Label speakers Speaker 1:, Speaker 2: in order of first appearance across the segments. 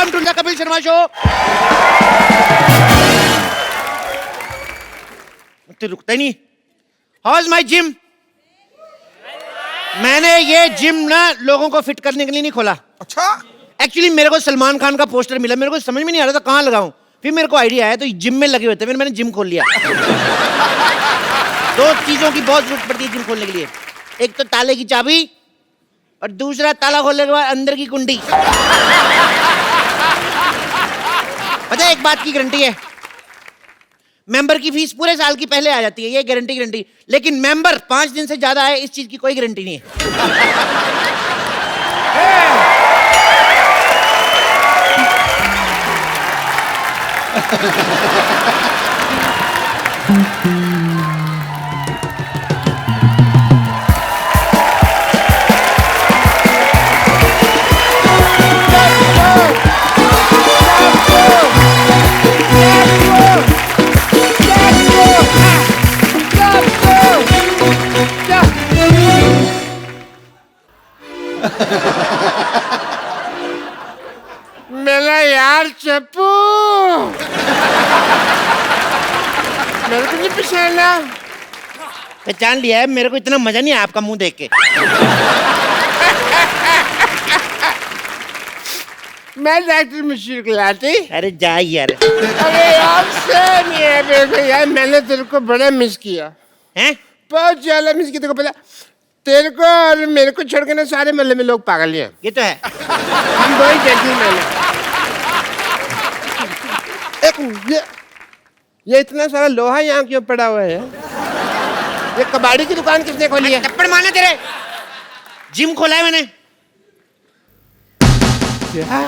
Speaker 1: Welcome to the Kapil Sharma show. तो रुकता ही नहीं। How is my gym? मैंने ये जिम ना लोगों को फिट करने के लिए नहीं खोला।
Speaker 2: अच्छा,
Speaker 1: एक्चुअली मेरे को सलमान खान का पोस्टर मिला, मेरे को समझ में नहीं आ रहा था कहाँ लगाऊं। फिर मेरे को आइडिया आया तो जिम में लगे हुए थे, फिर मैंने जिम खोल लिया। दो चीजों की बहुत जरूरत पड़ती है जिम खोलने के लिए, एक तो ताले की चाबी और दूसरा ताला खोलने के बाद अंदर की कुंडी। पता है एक बात की गारंटी है, मेंबर की फीस पूरे साल की पहले आ जाती है, ये गारंटी। लेकिन मेंबर 5 दिन से ज्यादा है, इस चीज की कोई गारंटी नहीं है।
Speaker 2: मेरा यार चप्पू, मेरे को नहीं पहचाना।
Speaker 1: पहचान लिया है, मेरे को इतना मजा नहीं आया आपका मुंह देख के।
Speaker 2: मैं डॉक्टर मशहूर गुलाटी।
Speaker 1: अरे जा यार।
Speaker 2: अरे यार से नहीं है मेरे को यार, मैंने तेरे को बड़ा मिस किया
Speaker 1: हैं?
Speaker 2: बहुत ज्यादा मिस किया। तेरे को पता, तेरे को और मेरे को छोड़ के ना सारे मोहल्ले में लोग पागल हैं।
Speaker 1: ये तो है।
Speaker 2: हम दो ही जेंटलमैन हैं। ये इतना सारा लोहा यहाँ क्यों पड़ा हुआ है? ये कबाड़ी की दुकान किसने खोली है?
Speaker 1: थप्पड़ मारना तेरे। जिम खोला है मैंने।
Speaker 2: क्या?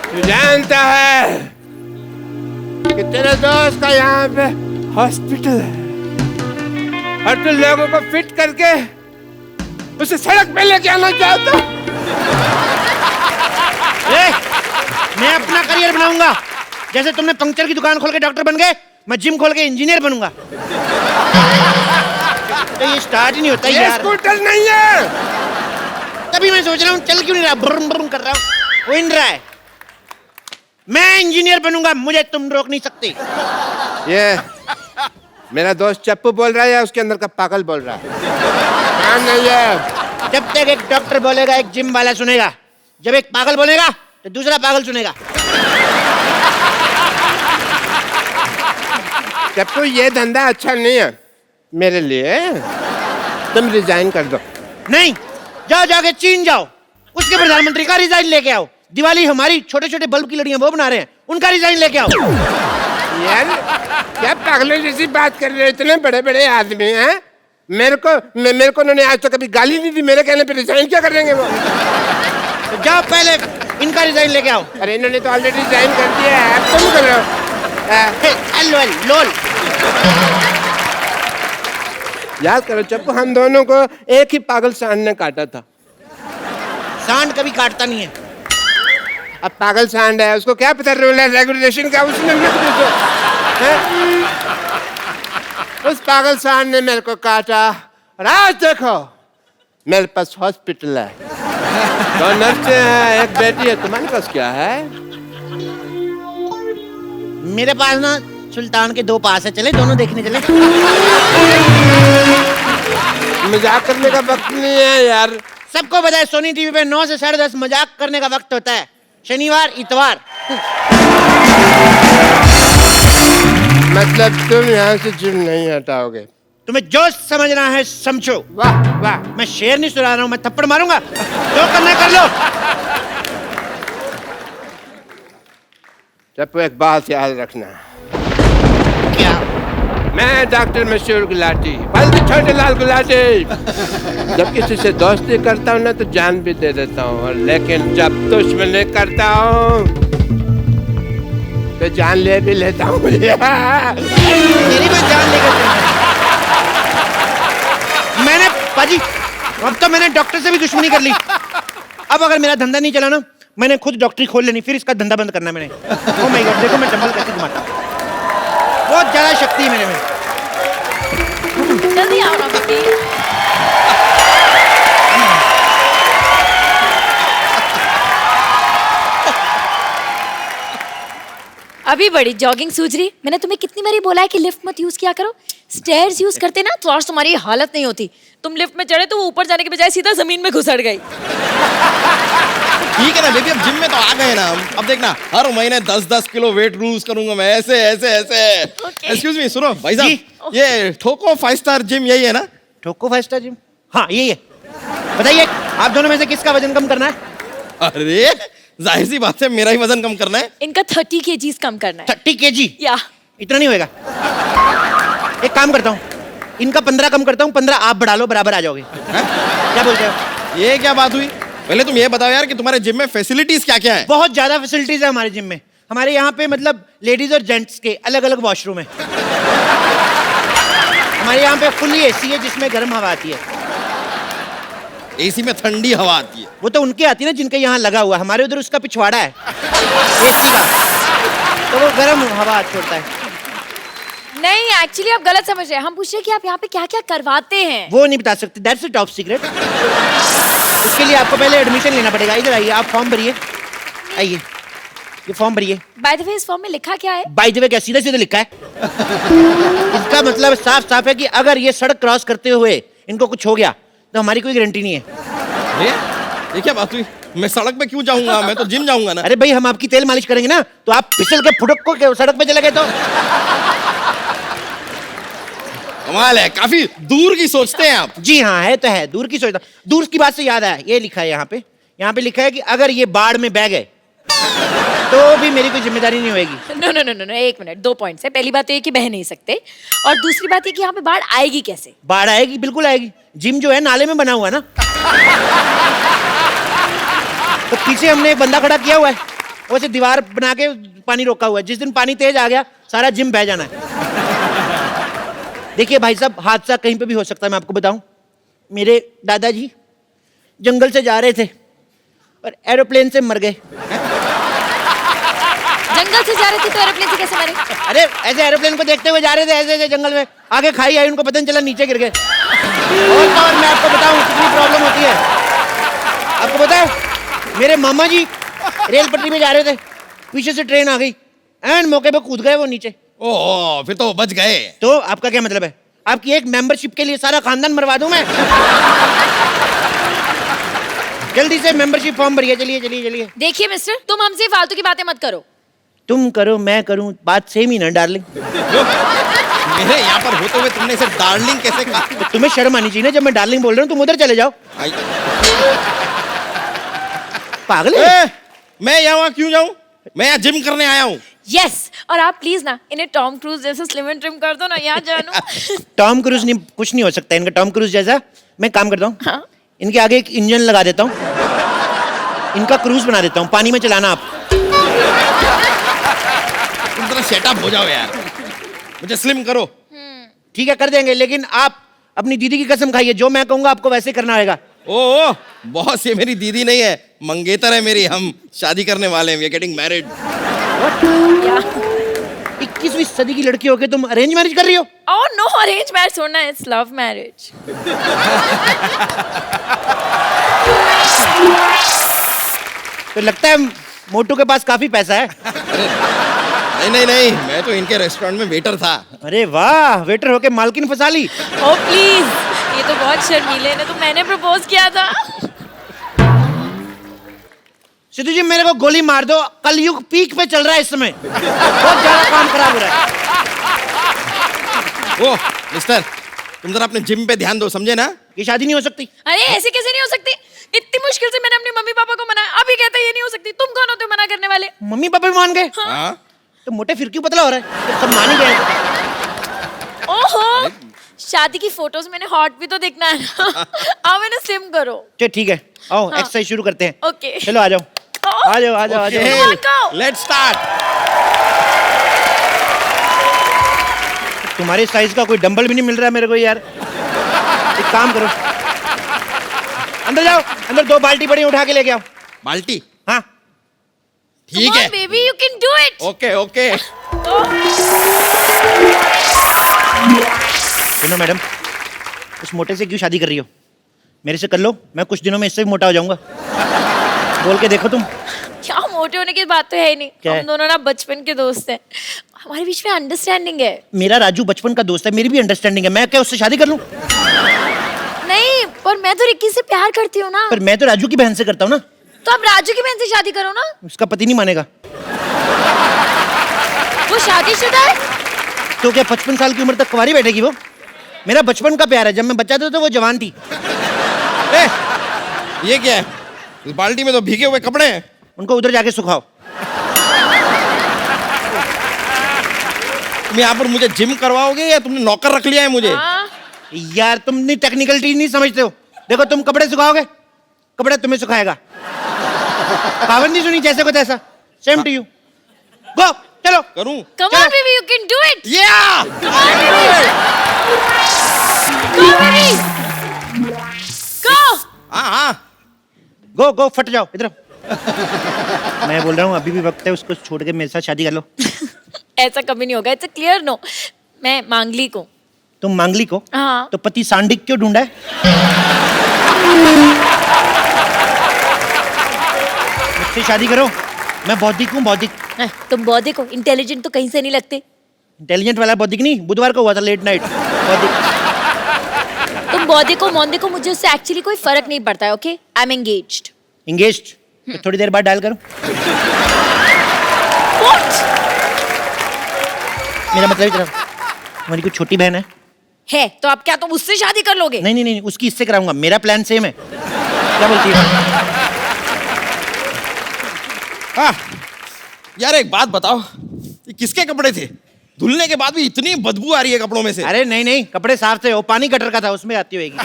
Speaker 2: तू जानता है कि तेरे दोस्त का यहाँ पे हॉस्पिटल है और तू लोगों को फिट करके उसे सड़क पे लेके आना चाहता?
Speaker 1: मैं अपना करियर बनाऊंगा। जैसे तुमने पंक्चर की दुकान खोल के डॉक्टर बन गए, मैं जिम खोल के इंजीनियर बनूंगा। तो ये स्टार्ट ही नहीं होता
Speaker 2: ये
Speaker 1: यार।
Speaker 2: स्कूटर नहीं है।
Speaker 1: तभी मैं सोच रहा हूँ चल क्यों नहीं रहा, ब्रुम ब्रुम कर रहा हूँ, वो इन रहा है। मैं इंजीनियर बनूंगा, मुझे तुम रोक नहीं सकते।
Speaker 2: ये मेरा दोस्त चप्पू बोल रहा है या उसके अंदर का पागल बोल रहा है? हाँ नहीं है।
Speaker 1: जब तक एक डॉक्टर बोलेगा एक जिम वाला सुनेगा, जब एक पागल बोलेगा तो दूसरा पागल सुनेगा।
Speaker 2: चप्पू ये धंधा अच्छा नहीं है मेरे लिए, तुम रिजाइन कर दो।
Speaker 1: नहीं, जाओ जाके चीन जाओ, उसके प्रधानमंत्री का रिजाइन लेके आओ। दिवाली हमारी छोटे छोटे बल्ब की लड़ियां वो बना रहे हैं, उनका रिजाइन लेके आओ।
Speaker 2: यार क्या पागलों जैसी बात कर रहे हो? इतने बड़े बड़े आदमी हैं, मेरे को उन्होंने आज तक कभी गाली नहीं दी, मेरे कहने पे रिजाइन क्या कर देंगे वो?
Speaker 1: तो जाओ पहले इनका रिजाइन लेके आओ।
Speaker 2: अरे इन्होंने तो ऑलरेडी रिजाइन कर दिया है, अब तुम कर रहे हो।
Speaker 1: लोल लोल।
Speaker 2: याद करो चप्पू, हम दोनों को एक ही पागल सांड ने काटा था।
Speaker 1: सांड कभी काटता नहीं है।
Speaker 2: अब पागल सांड है, उसको क्या पता रूल है रेगुलेशन का, उसने उस पागल सांड ने मेरे को काटा और आज देखो मेरे पास हॉस्पिटल है, 2 नर्सें हैं, 1 बेटी है। तुम्हारे पास क्या है?
Speaker 1: मेरे पास ना सुल्तान के 2 पास है, चले दोनों देखने चले।
Speaker 2: मजाक करने का वक्त नहीं है यार।
Speaker 1: सबको पता है सोनी टीवी पे 9 से 10:30 मजाक करने का वक्त होता है, शनिवार इतवार।
Speaker 2: मतलब तुम यहाँ से जिम नहीं हटाओगे?
Speaker 1: तुम्हें जो समझना है समझो।
Speaker 2: वाह वाह।
Speaker 1: मैं शेर नहीं सुना रहा हूँ, मैं थप्पड़ मारूंगा, जो करना है कर लो।
Speaker 2: चप्पू एक बात याद रखना।
Speaker 1: क्या?
Speaker 2: मैं डॉक्टर मशहूर गुलाटी, बल्कि छोटे लाल गुलाटी। जब किसी से दोस्ती करता हूँ ना तो जान भी दे देता हूँ, लेकिन जब दुश्मनी करता हूँ तो जान ले भी लेता हूँ।
Speaker 1: मेरी भी जान लेकर मैंने पाजी, अब तो मैंने डॉक्टर से भी दुश्मनी कर ली। अब अगर मेरा धंधा नहीं चला ना, मैंने खुद डॉक्टरी खोल लेनी, फिर इसका धंधा बंद करना मैंने। ओह माय गॉड, देखो मैं डंबल कैसे घुमाता हूँ, बहुत ज्यादा शक्ति है मेरे में।
Speaker 3: जल्दी आओ ना बेटी। अभी बड़ी जॉगिंग सूझ रही। मैंने तुम्हें कितनी बारी बोला है कि लिफ्ट मत यूज किया करो। स्टेयर्स यूज करते ना तो आज तुम्हारी हालत नहीं होती। तुम लिफ्ट में चढ़े तो वो ऊपर जाने के बजाय सीधा जमीन में घुसड़ गई।
Speaker 4: ठीक है ना बेबी, अब जिम में तो आ गए ना हम। अब देखना हर महीने 10-10 किलो वेट लूज करूंगा मैं, ऐसे ऐसे ऐसे।
Speaker 3: Okay.
Speaker 4: एक्सक्यूज मी, सुनो भाई
Speaker 1: जी।
Speaker 4: साहब, ये ठोको 5 स्टार जिम यही है ना?
Speaker 1: ठोको 5 स्टार जिम, हाँ यही है। बताइए आप दोनों में से किसका वजन कम करना है?
Speaker 4: अरे जाहिर सी बात है, मेरा ही वजन कम करना है।
Speaker 3: इनका 30 kgs कम करना है।
Speaker 1: 30 kg?
Speaker 3: या
Speaker 1: इतना नहीं होएगा। एक काम करता हूँ, इनका 15 कम करता हूँ, 15 आप बढ़ा लो, बराबर आ जाओगे। क्या बोलते हो?
Speaker 4: ये क्या बात हुई? पहले तुम ये बताओ यार कि तुम्हारे जिम में फैसिलिटीज क्या क्या है?
Speaker 1: बहुत ज्यादा फैसिलिटीज है हमारे जिम में। हमारे यहाँ पे मतलब लेडीज और जेंट्स के अलग अलग वॉशरूम है। हमारे यहाँ पे फुल्ली एसी है जिसमें गर्म हवा आती है।
Speaker 4: एसी में ठंडी हवा आती है।
Speaker 1: वो तो उनके आती है ना जिनके यहाँ लगा हुआ, हमारे उधर उसका पिछवाड़ा है एसी का, तो वो गर्म हवा छोड़ता है।
Speaker 3: नहीं, एक्चुअली आप गलत समझ रहे हैं। हम पूछ रहे हैं कि आप यहाँ पे क्या क्या करवाते हैं।
Speaker 1: वो नहीं बता सकते, दैट्स अ टॉप सीक्रेट। उसके लिए आपको पहले एडमिशन लेना पड़ेगा। इधर आइए, आप फॉर्म भरिए। आइए, ये फॉर्म भरिए।
Speaker 3: बाय द वे इस फॉर्म में लिखा क्या है?
Speaker 1: बाय द वे क्या सीधे सीधे लिखा है? इसका मतलब साफ साफ है कि अगर ये सड़क क्रॉस करते हुए इनको कुछ हो गया तो हमारी कोई गारंटी नहीं है।
Speaker 4: ये क्या बात हुई? मैं सड़क पे क्यों जाऊंगा? मैं तो जिम जाऊंगा ना।
Speaker 1: अरे भाई, हम आपकी तेल मालिश करेंगे ना, तो आप फिसल के फुटक को सड़क पे चले गए तो?
Speaker 4: कमाल है, काफी दूर की सोचते हैं आप।
Speaker 1: जी हाँ, है तो है, दूर की सोचता। दूर की बात से याद आया, ये लिखा है यहाँ पे लिखा है कि अगर ये बाढ़ में बह गए तो भी मेरी कोई जिम्मेदारी नहीं होगी।
Speaker 3: नो नो नो नो, एक मिनट। 2 पॉइंट्स है। पहली बात तो ये कि बह नहीं सकते, और दूसरी बात ये कि यहाँ पे बाढ़ आएगी कैसे?
Speaker 1: बाढ़ आएगी, बिल्कुल आएगी। जिम जो है नाले में बना हुआ है ना, तो पीछे हमने एक बंदा खड़ा किया हुआ है, वैसे दीवार बना के पानी रोका हुआ है। जिस दिन पानी तेज आ गया सारा जिम बह जाना है। देखिए भाई साहब, हादसा कहीं पे भी हो सकता है। मैं आपको बताऊं, मेरे दादाजी जंगल से जा रहे थे और एरोप्लेन से मर गए।
Speaker 3: जंगल से जा रहे थे तो एरोप्लेन से कैसे मरे?
Speaker 1: अरे ऐसे एरोप्लेन को देखते हुए जा रहे थे, ऐसे ऐसे जंगल में, आगे खाई आई, उनको पता नहीं चला, नीचे गिर गए। और मैं आपको बताऊं कितनी प्रॉब्लम होती है। आपको पता है, मेरे मामा जी रेल पटरी में जा रहे थे, पीछे से ट्रेन आ गई, एंड मौके पे कूद गए वो नीचे।
Speaker 4: ओह, फिर तो बच गए।
Speaker 1: तो आपका क्या मतलब है? आपकी एक मेंबरशिप के लिए सारा खानदान मरवा दूं मैं? जल्दी से मेंबरशिप फॉर्म भरिए। चलिए चलिए चलिए।
Speaker 3: देखिए मिस्टर, तुम हमसे फालतू की बातें मत करो।
Speaker 1: तुम करो मैं करूं, बात सेम ही ना डार्लिंग।
Speaker 4: मेरे यहाँ पर होते हुए तुमने इसे डार्लिंग कैसे कहा?
Speaker 1: तो तुम्हें शर्म आनी चाहिए ना, जब मैं डार्लिंग बोल रहा हूँ तुम उधर चले जाओ। पागल है?
Speaker 4: मैं यहाँ क्यों जाऊँ? मैं यहाँ जिम करने आया हूँ।
Speaker 3: यस, और आप प्लीज ना इन्हें टॉम क्रूज जैसे स्लिम एंड ट्रिम कर दो ना, यहाँ जानू।
Speaker 1: टॉम क्रूज नहीं, कुछ नहीं हो सकता इनका टॉम क्रूज जैसा। मैं काम करता हूँ,
Speaker 3: हाँ?
Speaker 1: इनके आगे एक इंजन लगा देता हूँ, इनका क्रूज बना देता हूँ, पानी में चलाना आप।
Speaker 4: तुम जरा सेटअप हो जाओ यार, मुझे स्लिम करो।
Speaker 1: ठीक है कर देंगे, लेकिन आप अपनी दीदी की कसम खाइए, जो मैं कहूंगा आपको वैसे करना होगा।
Speaker 4: ओह बॉस, ये मेरी दीदी नहीं है, मंगेतर है मेरी। हम शादी करने वाले हैं, वी आर गेटिंग मैरिड।
Speaker 1: 21वीं सदी की लड़की होके तुम अरेंज मैरिज कर रही हो?
Speaker 3: ओह नो, अरेंज मैरिज होना, इट्स लव मैरिज।
Speaker 1: तो लगता है मोटू के पास काफी पैसा है।
Speaker 4: नहीं नहीं नहीं, मैं तो इनके रेस्टोरेंट में वेटर था।
Speaker 1: अरे वाह, वेटर होके मालकिन फंसा ली।
Speaker 3: ओह प्लीज, ये तो बहुत शर्मीले हैं, तो मैंने प्रपोज किया था।
Speaker 1: सिद्धू जी मेरे को गोली मार दो, कलयुग पीक पे चल रहा है इस समय, बहुत ज्यादा काम खराब हो रहा है।
Speaker 4: ओह मिस्टर, तुम जरा अपने जिम पे ध्यान दो, समझे ना?
Speaker 1: ये शादी नहीं हो सकती।
Speaker 3: अरे ऐसे कैसे नहीं हो सकती? इतनी मुश्किल से मैंने अपने मम्मी पापा को मनाया, अभी कहते हैं ये नहीं हो सकती। तुम कौन होते हो मना करने वाले?
Speaker 1: मम्मी पापा भी मान गए?
Speaker 4: हाँ?
Speaker 1: तो मोटे फिर क्यों पतला हो रहा है? तो सब मान ही गए।
Speaker 3: ओहो, शादी की फोटोज मैंने हॉट भी तो दिखना है ना। अब मैंने स्लिम करो।
Speaker 1: चलो ठीक है, आओ
Speaker 3: हाँ।
Speaker 1: एक्सरसाइज शुरू करते हैं।
Speaker 3: ओके।
Speaker 1: चलो आ जाओ, आ जाओ आ जाओ आ जाओ।
Speaker 4: Let's start.
Speaker 1: तुम्हारे साइज का कोई डंबल भी नहीं मिल रहा है मेरे को यार। एक काम करो, अंदर जाओ, अंदर 2 बाल्टी बड़ी उठा के लेके आओ।
Speaker 4: बाल्टी?
Speaker 1: हाँ
Speaker 4: ठीक है।
Speaker 3: Baby, you can do it.
Speaker 4: Okay okay.
Speaker 1: सुनो मैडम, उस मोटे से क्यों शादी कर रही हो? मेरे से कर लो, मैं कुछ दिनों में इससे भी मोटा हो जाऊंगा। बोल के देखो तुम।
Speaker 3: क्या मोटे होने की बात तो है ही नहीं।
Speaker 1: क्या है?
Speaker 3: हम दोनों ना बचपन के दोस्त हैं, हमारे बीच में अंडरस्टैंडिंग है।
Speaker 1: मेरा राजू बचपन का दोस्त है, मेरी भी अंडरस्टैंडिंग है। मैं क्या उससे शादी कर लूं?
Speaker 3: नहीं, पर मैं तो रिक्की से प्यार करती हूँ ना।
Speaker 1: पर मैं तो राजू की बहन से करता हूँ ना।
Speaker 3: तो आप राजू की बहन से शादी करो ना।
Speaker 1: उसका पति नहीं मानेगा।
Speaker 3: वो शादीशुदा है।
Speaker 1: तो क्या 55 साल की उम्र तक कुंवारी बैठेगी वो? मेरा बचपन का प्यार है, जब मैं बच्चा था तो वो जवान थी।
Speaker 4: ए, ये क्या है? इस बाल्टी में तो भीगे हुए कपड़े हैं।
Speaker 1: उनको उधर जाके सुखाओ।
Speaker 4: तुम यहाँ पर मुझे जिम करवाओगे या तुमने नौकर रख लिया है मुझे?
Speaker 3: हाँ।
Speaker 1: यार तुम नहीं टेक्निकलिटी नहीं समझते हो। देखो तुम कपड़े सुखाओगे, कपड़े तुम्हें सुखाएगा। पाबंदी सुनी जैसे को तैसा। Same to you. गो चलो।
Speaker 4: करूं?
Speaker 3: Come on baby, you can do it.
Speaker 4: या!
Speaker 3: Come on baby. Go baby. Go.
Speaker 4: हाँ हाँ।
Speaker 1: गो गो फट जाओ इधर आओ। मैं बोल रहा हूँ अभी भी वक्त है, उसको छोड़ के मेरे साथ शादी कर लो।
Speaker 3: ऐसा कभी नहीं होगा। It's a clear no. मैं मांगलिक हूँ।
Speaker 1: तुम मांगलिक हो?
Speaker 3: हाँ।
Speaker 1: तो पति सांडिक क्यों ढूंढा है? मुझसे शादी करो, मैं बौद्धिक हूँ, बौद्धिक।
Speaker 3: तुम बौद्धिक हो, इंटेलिजेंट तो कहीं से नहीं लगते।
Speaker 1: इंटेलिजेंट वाला बौद्धिक नहीं, बुधवार को हुआ था लेट नाइट बौद्धिक।
Speaker 3: तुम बौद्धिक हो, मौद्धिक हो, मुझे उससे एक्चुअली कोई फर्क नहीं पड़ता है। Okay, I am engaged.
Speaker 1: Engaged? तो थोड़ी देर बाद डायल करो।
Speaker 3: What?
Speaker 1: मेरा मतलब इधर हमारी कोई छोटी बहन है
Speaker 3: तो आप क्या तुम उससे शादी कर लोगे?
Speaker 1: नहीं नहीं नहीं, उसकी इससे कराऊंगा। मेरा प्लान सेम है। क्या बोलती है?
Speaker 4: हाँ यार एक बात बताओ, ये किसके कपड़े थे? धुलने के बाद भी इतनी बदबू आ रही है कपड़ों में से।
Speaker 1: अरे नहीं नहीं, कपड़े साफ थे, वो पानी गटर का था, उसमें आती होगी।
Speaker 3: छी,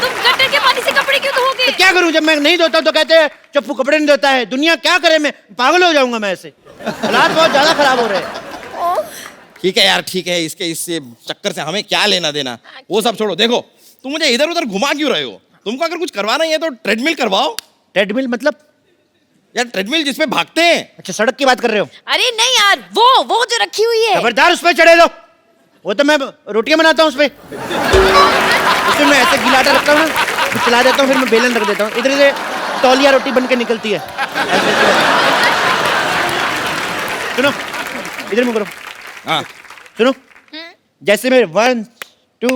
Speaker 3: तुम गटर के पानी से कपड़े क्यों धोगे?
Speaker 1: तो क्या करूं, जब मैं नहीं धोता तो कहते हैं चप्पू कपड़े नहीं धोता है। दुनिया क्या करे, मैं पागल हो जाऊंगा मैं ऐसे। हालात बहुत ज्यादा खराब हो रहे हैं।
Speaker 4: ठीक है यार, ठीक है, इसके इससे चक्कर से हमें क्या लेना देना, वो सब छोड़ो। देखो तुम मुझे इधर उधर घुमा क्यों रहे हो? तुमको अगर कुछ करवाना ही है तो ट्रेडमिल करवाओ।
Speaker 1: ट्रेडमिल मतलब?
Speaker 4: यार ट्रेडमिल जिसमें भागते हैं।
Speaker 1: अच्छा सड़क की बात कर रहे हो?
Speaker 3: अरे नहीं यार, वो जो रखी हुई है।
Speaker 1: खबरदार उस पर चढ़े दो। वो तो मैं रोटियां बनाता हूँ उस पे। उसमें मैं ऐसे गिलाटा रखता हूँ ना, फिर चला देता हूँ, फिर मैं बेलन रख देता हूँ, इधर से तौलिया रोटी बन के निकलती है। सुनो इधर मुंह करो।
Speaker 4: हाँ
Speaker 1: सुनो, जैसे मैं 1 2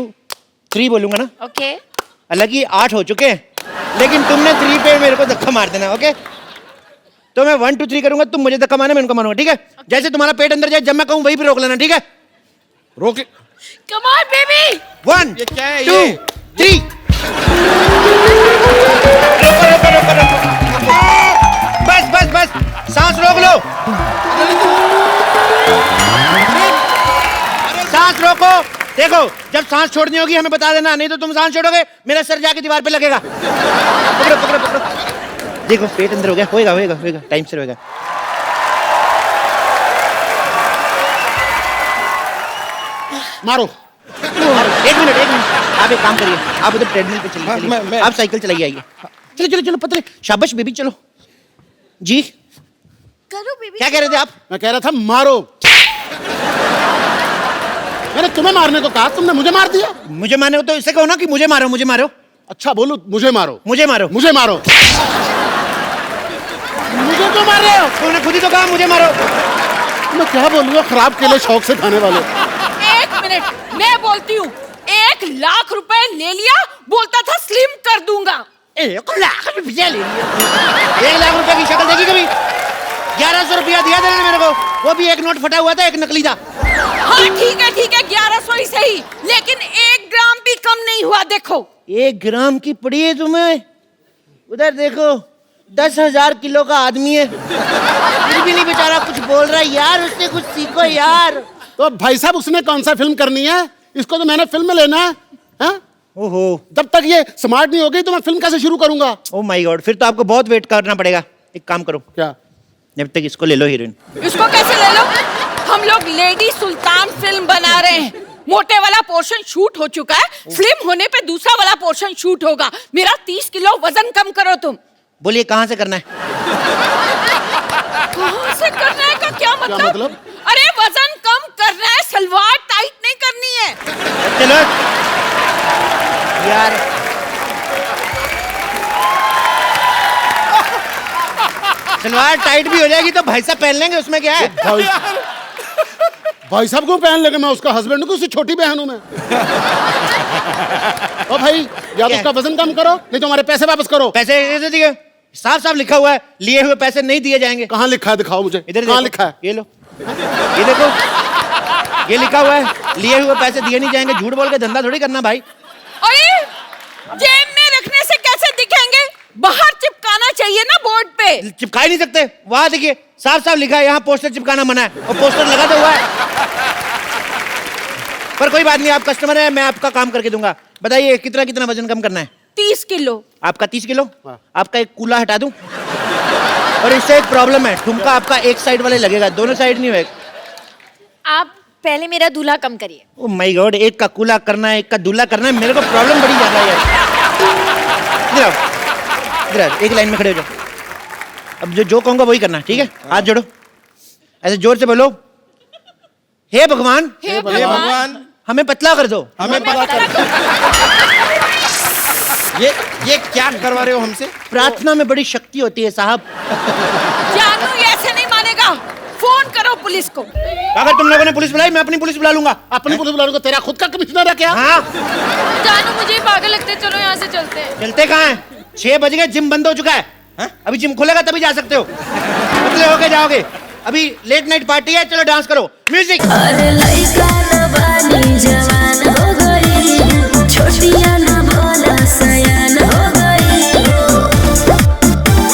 Speaker 1: 3 बोलूंगा ना,
Speaker 3: ओके।
Speaker 1: अलग ही 8 हो चुके हैं, लेकिन तुमने 3 पे मेरे को धक्का मार देना। ओके, तो मैं 1 2 3 करूंगा, तुम मुझे धक्का मारना, मैं उनको मारूंगा। ठीक है? जैसे तुम्हारा पेट अंदर जाए, जब मैं कहूँ वहीं पे रोक लेना। ठीक है?
Speaker 4: रोक।
Speaker 3: Come on baby.
Speaker 1: 1
Speaker 4: ये क्या है
Speaker 1: 2
Speaker 4: ये?
Speaker 1: 3। बस बस बस, सांस रोक लो, सांस रोको। देखो जब सांस छोड़नी होगी हमें बता देना, नहीं तो तुम सांस छोड़ोगे मेरा सर जाके दीवार पे लगेगा। पकड़ो पकड़ो पकड़ो। देखो पेट अंदर हो गया, होएगा होएगा होएगा, टाइम से होएगा।
Speaker 4: मारो।
Speaker 1: एक मिनट आप एक काम करिए, आप उधर ट्रेडमिल पे
Speaker 4: हाँ,
Speaker 1: चलिए,
Speaker 4: मैं-
Speaker 1: आप साइकिल चलाइए, आइए। चलो चलो चलो पतले, शाबाश बेबी, चलो जी।
Speaker 3: करो बेबी।
Speaker 1: क्या कह रहे थे आप?
Speaker 5: मैं कह रहा था मारो। मैंने तुम्हें मारने को कहा, तुमने मुझे मार दिया।
Speaker 1: मुझे मारो तो इससे कहो ना कि मुझे मारो, मुझे मारो।
Speaker 5: अच्छा बोलू, मुझे मारो,
Speaker 1: मुझे मारो।
Speaker 5: मुझे मारो। मुझे क्यों मार रहे हो?
Speaker 1: तुमने खुद ही तो कहा मुझे मारो।
Speaker 5: मैं क्या बोलूँगा, खराब केले शौक से खाने वाले।
Speaker 6: एक मिनट, मैं बोलती हूँ। 1 लाख रुपए ले लिया, बोलता था स्लिम कर दूंगा।
Speaker 1: 1 लाख रुपया ले लिया? 1 लाख रुपए की शक्ल देखी कभी? 1100 रुपया दिया था मेरे को, वो भी एक नोट फटा हुआ था, एक नकली था।
Speaker 6: हाँ ठीक है 1100 ही सही, लेकिन 1 ग्राम भी कम नहीं हुआ। देखो
Speaker 1: 1 ग्राम की पड़ी है तुम्हें? उधर देखो 10,000 किलो का आदमी है, फिर भी नहीं बेचारा कुछ बोल रहा है। यार उससे कुछ सीखो यार।
Speaker 5: तो भाई साहब उसने कौन सा फिल्म करनी है? इसको तो मैंने फिल्म में लेना है। हाँ?
Speaker 1: ओहो,
Speaker 5: जब तक ये स्मार्ट नहीं हो गई तो मैं फिल्म कैसे शुरू करूंगा?
Speaker 1: ओह माय गॉड, फिर तो आपको बहुत वेट करना पड़ेगा। एक काम करो,
Speaker 5: क्या?
Speaker 1: जब तक इसको ले लो हीरोइन।
Speaker 6: इसको कैसे ले लो? हम लोग लेडी सुल्तान फिल्म बना रहे हैं। मोटे वाला पोर्शन शूट हो चुका है, स्लिम होने पे दूसरा वाला पोर्शन शूट होगा। मेरा 30 किलो वजन कम करो तुम।
Speaker 1: बोलिए कहाँ से करना है?
Speaker 6: कहाँ से करना है का क्या मतलब? अरे वजन कम करना है, सलवार टाइट नहीं करनी है।
Speaker 1: चलो यार, सलवार टाइट भी हो जाएगी तो भाई साहब पहन लेंगे, उसमें क्या है?
Speaker 5: भाई भाई साहब को पहन लेंगे, मैं उसका हस्बैंड हूँ कि उसकी छोटी बहन हूँ मैं। ओ भाई, या तो उसका वजन कम करो, नहीं तो हमारे पैसे वापस करो।
Speaker 1: पैसे ऐसे दिए, साफ साफ लिखा हुआ है, लिए हुए पैसे नहीं दिए जाएंगे।
Speaker 5: कहाँ लिखा है, दिखाओ मुझे।
Speaker 1: इधर
Speaker 5: कहाँ
Speaker 1: देखो,
Speaker 5: लिखा है?
Speaker 1: ये लो, ये देखो, ये लिखा हुआ है, लिए हुए पैसे दिए नहीं जाएंगे। झूठ बोल के धंधा थोड़ी करना भाई।
Speaker 6: अरे जेब में रखने से कैसे दिखेंगे? बाहर चिपकाना चाहिए ना बोर्ड पे।
Speaker 1: चिपका ही नहीं सकते, वहां देखिए साफ साफ लिखा है, यहाँ पोस्टर चिपकाना मना है, और पोस्टर लगा तो हुआ है। पर कोई बात नहीं, आप कस्टमर है, मैं आपका काम करके दूंगा। बताइए कितना कितना वजन कम करना है?
Speaker 6: 30 किलो।
Speaker 1: आपका 30 किलो? आपका एक कूला हटा दूं? और इससे एक प्रॉब्लम है, ठुमका आपका एक साइड वाले लगेगा, दोनों साइड नहीं होएगा।
Speaker 3: आप पहले मेरा दूल्हा कम करिए।
Speaker 1: ओ माय गॉड, एक का कूला करना है, एक का दूल्हा करना है, मेरे को प्रॉब्लम बड़ी ज्यादा है यार। इधर आओ, इधर आओ, एक लाइन में खड़े हो जाओ। अब जो कहूंगा वही करना, ठीक है? हाथ जोड़ो, ऐसे जोर से बोलो, हे भगवान,
Speaker 6: हे भगवान,
Speaker 1: हमें पतला कर दो।
Speaker 4: हमें पता कर। ये क्या करवा रहे हो हमसे?
Speaker 1: प्रार्थना में बड़ी शक्ति होती है साहब।
Speaker 6: जानू ये ऐसे नहीं मानेगा, फोन करो पुलिस को।
Speaker 1: अगर तुम लोगों ने पुलिस बुलाई, मैं अपनी पुलिस बुला लूंगा।
Speaker 5: अपनी पुलिस बुला लूंगा, तेरा खुद का कमिश्नर है क्या?
Speaker 1: हाँ,
Speaker 3: जानू मुझे पागल लगते हैं, चलो यहाँ से चलते हैं।
Speaker 1: चलते कहाँ हैं? 6 बज गए, जिम बंद हो चुका है। अभी जिम खुलेगा तभी जा सकते हो, पतले होके जाओगे। अभी लेट नाइट पार्टी है, चलो डांस करो, म्यूजिक।
Speaker 7: अरे लइका न बानी जवान हो गई, छोटिया न भोला सयान हो गई।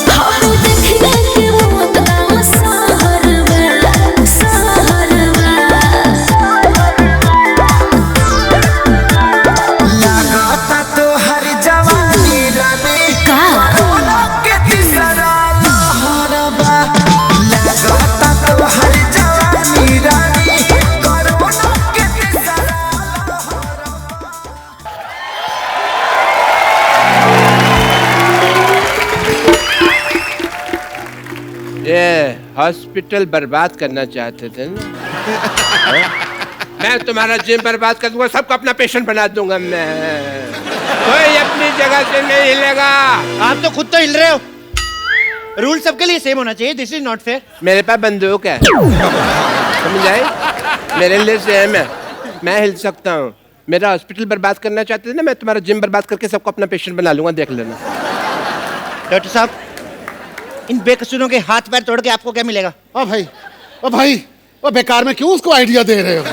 Speaker 7: हम देखने के मोतला सहरवा, सहरवा।
Speaker 8: लागता तो हर जवानी रवि
Speaker 7: का
Speaker 8: के तीसरा लहरबा। लागता तो हर जवानी रवि कोरोना के तीसरा
Speaker 2: ये हॉस्पिटल बर्बाद करना चाहते थे ना? मैं तुम्हारा जिम बर्बाद कर दूंगा, सबको अपना पेशेंट बना दूंगा मैं। कोई अपनी जगह से नहीं हिलेगा।
Speaker 1: आप तो खुद तो हिल रहे हो। रूल सबके लिए सेम होना चाहिए, दिस इज नॉट फेयर।
Speaker 2: मेरे पास बंदूक है, समझ आई? मेरे लिए सेम है, मैं हिल सकता हूँ। मेरा हॉस्पिटल बर्बाद करना चाहते थे ना, मैं तुम्हारा जिम बर्बाद करके सबको अपना पेशेंट बना लूंगा, देख लेना।
Speaker 1: डॉक्टर साहब, इन बेकसूरों के हाथ पैर तोड़ के आपको क्या मिलेगा?
Speaker 5: ओ भाई, ओ भाई, ओ बेकार में क्यों उसको आइडिया दे रहे हो?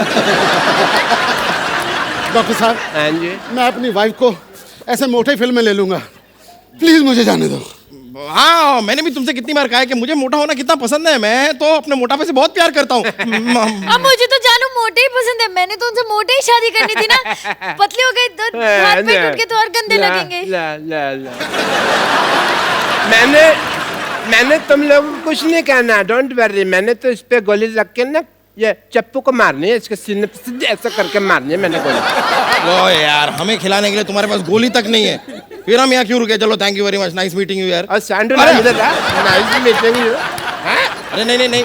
Speaker 5: डॉक्टर साहब,
Speaker 2: हाँ जी।
Speaker 5: मैं अपनी वाइफ को ऐसे मोटे फिल्म में ले लूंगा, प्लीज मुझे जाने दो।
Speaker 4: हाँ, मैंने भी तुमसे कितनी बार कहा है कि मुझे मोटा होना कितना पसंद है। मैं तो अपने मोटापे से बहुत प्यार करता हूँ।
Speaker 3: अब मुझे तो जानू मोटे ही पसंद है, मैंने तो उनसे मोटे ही शादी करनी थी ना। पतले हो गए तो हाथ पैर टूट के तो और गंदे लगेंगे।
Speaker 2: मैंने तुम लोगों को कुछ नहीं कहना, डोंट वरी। मैंने तो इस पे गोली रख के ना, ये चप्पू को मारनी है, इसके सीने पे सीधे ऐसा करके मारनी है मैंने गोली।
Speaker 4: ओ यार, हमें खिलाने के लिए तुम्हारे पास गोली तक नहीं है, फिर हम यहाँ क्यों रुके? चलो, thank you very much, nice meeting you यार।
Speaker 2: और सैंडल
Speaker 4: अरे!
Speaker 2: इधर आ, नाइस मीटिंग यू।
Speaker 4: अरे नहीं नहीं नहीं,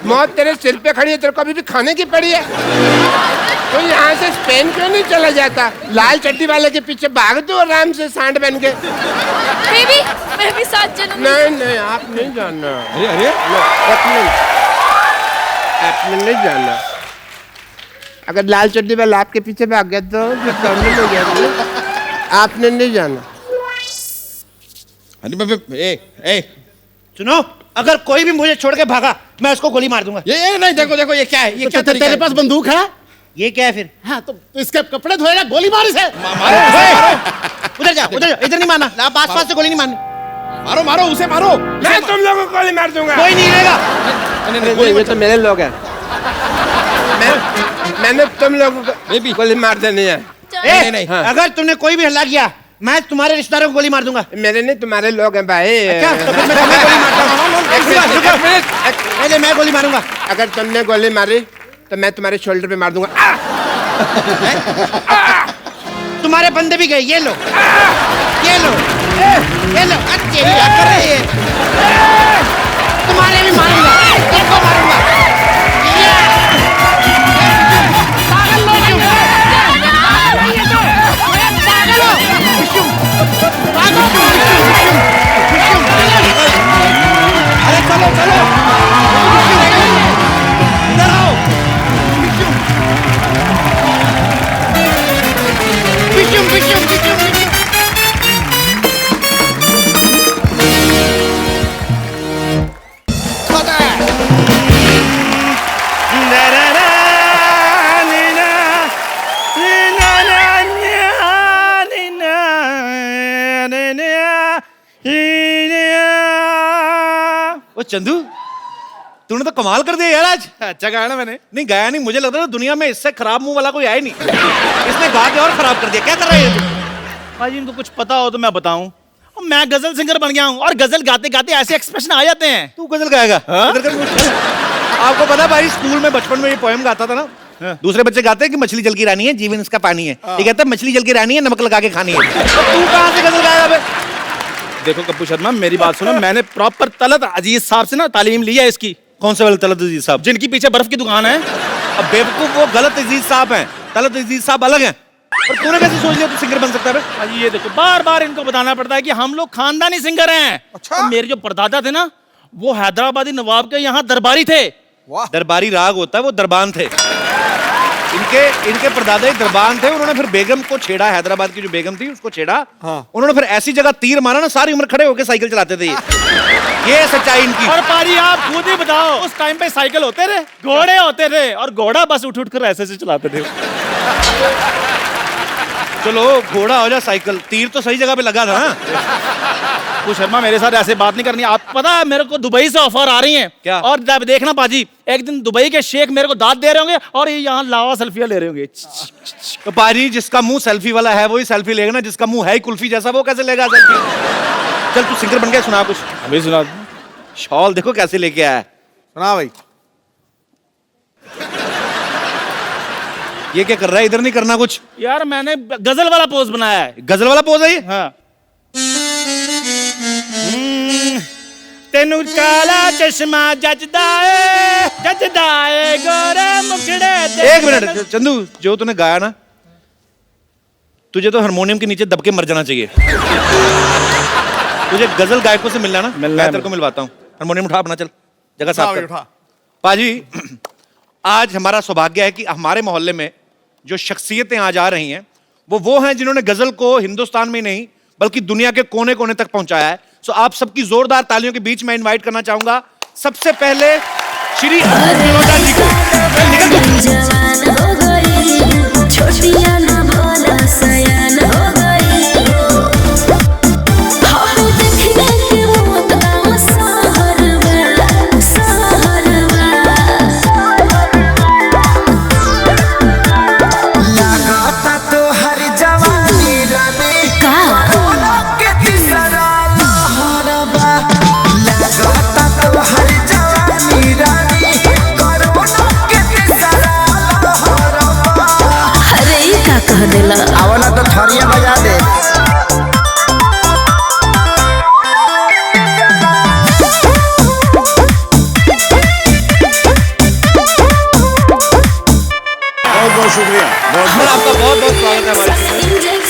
Speaker 2: मौत तेरे सिर पे खड़ी है, तेरे को अभी भी खाने की पड़ी है। तो यहाँ से स्पेन क्यों नहीं चला जाता? लाल चट्टी वाले के पीछे भाग दो आराम से, सांड बन के।
Speaker 3: बेबी, मैं भी साथ चलूंगी।
Speaker 2: नहीं नहीं, आप नहीं जाना।
Speaker 4: अरे अरे,
Speaker 2: आपने नहीं जाना। अगर लाल चड्डी वाला आपके पीछे भाग गया तो प्रॉब्लम हो गया। आपने नहीं जाना।
Speaker 4: ए,
Speaker 1: सुनो, अगर कोई भी मुझे छोड़ के भागा, मैं उसको गोली मार दूंगा।
Speaker 4: ये नहीं, देखो देखो, ये क्या है? ये क्या तरीका
Speaker 5: तेरे
Speaker 4: है?
Speaker 5: पास बंदूक है?
Speaker 1: ये क्या है फिर?
Speaker 5: हाँ, तो इसके कपड़े धोएगा, गोली मार इसे।
Speaker 4: मारो,
Speaker 1: उधर जाओ, उधर जाओ, इधर नहीं मारना। आप आसपास से गोली नहीं मारनी।
Speaker 4: मारो मारो, उसे मारो।
Speaker 2: मैं तुम लोगों को गोली मार दूंगा।
Speaker 1: कोई नहीं रहेगा।
Speaker 2: ये तो मेरे लोग हैं। मैंने तुम लोगों को गोली मार देनी है।
Speaker 1: ए,
Speaker 4: नहीं,
Speaker 2: हाँ।
Speaker 1: अगर तुमने कोई भी हल्ला किया, मैं तुम्हारे रिश्तेदारों को गोली मार दूंगा।
Speaker 2: मेरे नहीं, तुम्हारे लोग हैं भाई।
Speaker 1: क्या? तो फिर मैं तुम्हें गोली मारता हूँ।
Speaker 2: एक मिनट।
Speaker 1: पहले मैं गोली मारूंगा।
Speaker 2: अगर तुमने गोली मारी तो मैं तुम्हारे शोल्डर पे मार दूंगा।
Speaker 1: तुम्हारे बंदे भी गए, ये लो, ये लो, ये लो। अच्छे क्या कर रहे हैं? तुम्हारे भी मारूंगा, सबको मारूंगा। अरे ओ चंदू, तूने तो कमाल कर दिया यार आज।
Speaker 5: अच्छा गाया ना मैंने।
Speaker 1: नहीं गाया नहीं, मुझे लग रहा था दुनिया में इससे खराब मुंह वाला कोई आया नहीं। इसने गा के और खराब कर दिया। क्या कर रहा है ये तू?
Speaker 4: भाजी इनको कुछ पता हो तो मैं बताऊं, मैं गजल सिंगर बन गया हूँ और गजल गाते गाते ऐसे एक्सप्रेशन आ जाते हैं।
Speaker 1: तू गजल गाएगा? इधर कर मुझे। आपको पता भाई, स्कूल में बचपन में ये पोएम गाता था ना, दूसरे बच्चे गाते हैं कि मछली जल की रानी है, जीवन इसका पानी है। ये कहता है मछली जल की रानी है, नमक लगा के खानी है। तो तू कहाँ से गजल गाएगा बे?
Speaker 4: देखो कप्पू शर्मा, मेरी बात सुनो, मैंने प्रॉपर तलत अजीज साहब से ना तालीम ली है इसकी।
Speaker 1: कौन से वाले तलत अजीज साहब?
Speaker 4: जिनकी पीछे बर्फ की दुकान है।
Speaker 1: अब बेवकूफ, वो गलत अजीज साहब हैं, तलत अजीज साहब अलग हैं। और तूने कैसे सोच लिया तू सिंगर बन सकता है बे?
Speaker 4: भाजी ये देखो, बार बार इनको बताना पड़ता है कि हम लोग खानदानी सिंगर हैं। अच्छा? मेरे जो परदादा थे ना, वो हैदराबादी नवाब के यहाँ दरबारी थे।
Speaker 1: दरबारी राग होता है, वो दरबान थे। इनके परदादा ही दरबान थे। उन्होंने फिर बेगम को छेड़ा, हैदराबाद की जो बेगम थी उसको छेड़ा। उन्होंने फिर ऐसी जगह तीर मारा ना, सारी उम्र खड़े होकर साइकिल चलाते थे ये सच्चाई इनकी।
Speaker 4: और पारी आप खुद ही बताओ, उस टाइम पे साइकिल होते थे, घोड़े होते थे, और घोड़ा बस उठ कर ऐसे से चलाते थे।
Speaker 1: चलो घोड़ा हो जा साइकिल, तीर तो सही जगह पे लगा था ना।
Speaker 4: कुछ शर्मा, मेरे साथ ऐसे बात नहीं करनी। आप पता है मेरे को दुबई से ऑफर आ रही हैं।
Speaker 1: क्या?
Speaker 4: और जब देखना पाजी, एक दिन दुबई के शेख मेरे को दाद दे रहे होंगे और ये यहाँ लावा सेल्फियां ले रहे होंगे।
Speaker 1: तो पाजी, जिसका मुंह सेल्फी वाला है वही सेल्फी लेगा ना, जिसका मुंह है ही कुल्फी जैसा, वो कैसे लेगा सेल्फी? चल तू सिंगर बन गया, सुना कुछ।
Speaker 4: अभी सुना।
Speaker 1: शॉल देखो कैसे लेके आया है।
Speaker 5: सुना भाई।
Speaker 1: ये क्या कर रहा है? इधर नहीं करना कुछ।
Speaker 4: यार मैंने गजल वाला पोज बनाया है।
Speaker 1: गजल वाला पोज है ये?
Speaker 4: हाँ। तेनू काला चश्मा जचदा है गोरे मुखड़े ते।
Speaker 1: एक मिनट चंदू, जो तूने गाया ना, तुझे तो हारमोनियम के नीचे दब के मर जाना चाहिए। तुझे गजल गायकों से मिलना ना, मैं तेरे को मिलवाता हूँ। हारमोनियम उठा अपना, चल जगह साफ कर। पाजी, आज हमारा सौभाग्य है कि हमारे मोहल्ले में जो शख्सियतें आज आ रही हैं वो हैं जिन्होंने गजल को हिंदुस्तान में नहीं बल्कि दुनिया के कोने कोने तक पहुंचाया है। सो आप सबकी जोरदार तालियों के बीच में इनवाइट करना चाहूंगा सबसे पहले श्री अनोदा जी को।
Speaker 7: जवान हो गई, छोटिया ना भोला सयान हो गई। हम देखने के मौत का सहरवा, सहरवा।
Speaker 8: लगाता तो हर जवानी रानी
Speaker 7: का
Speaker 8: के तीसरा लहरबा। लगाता तो हर जवानी रानी कोरोना के तीसरा लहरबा।
Speaker 7: अरे ई का कह देला?
Speaker 8: आवला तो थरिया बजा दे।
Speaker 5: बहुत बहुत शुक्रिया।
Speaker 1: सर आपका बहुत बहुत स्वागत है हमारे शो में।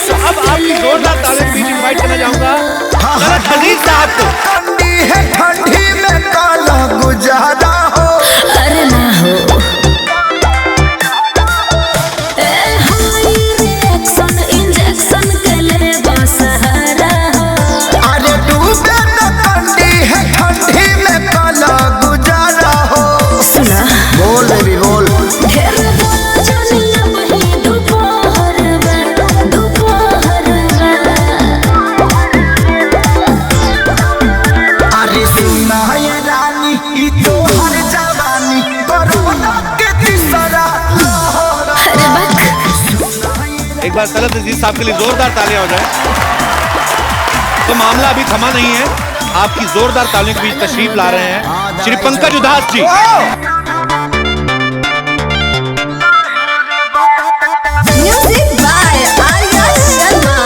Speaker 1: तो अब आपकी जोरदार तालियों के बीच इनवाइट करना चाहूंगा तलत अजीज साहब को।
Speaker 8: ठंडी है ठंडी में काला गुजारा हो।
Speaker 7: अरे ना हो। ए हाई रिएक्शन इंजेक्शन के ले बसहारा हो।
Speaker 8: अरे डूबे न ठंडी है ठंडी में काला गुजारा हो।
Speaker 7: सुना
Speaker 8: बोल बेबी बोल।
Speaker 7: ढेर बोला जानिया वही दोपहर में, दोपहर में।
Speaker 8: अरे सुना ये रानी ई तो हर जवानी कोरोना के तीसरा लहर।
Speaker 7: अरे बक।
Speaker 1: एक बार तलत अजीज साहब के लिए जोरदार तालियां हो जाए। तो मामला अभी थमा नहीं है, आपकी जोरदार तालियों के बीच तशरीफ ला रहे हैं श्री पंकज उदास जी।
Speaker 7: Music by Arya Sharma.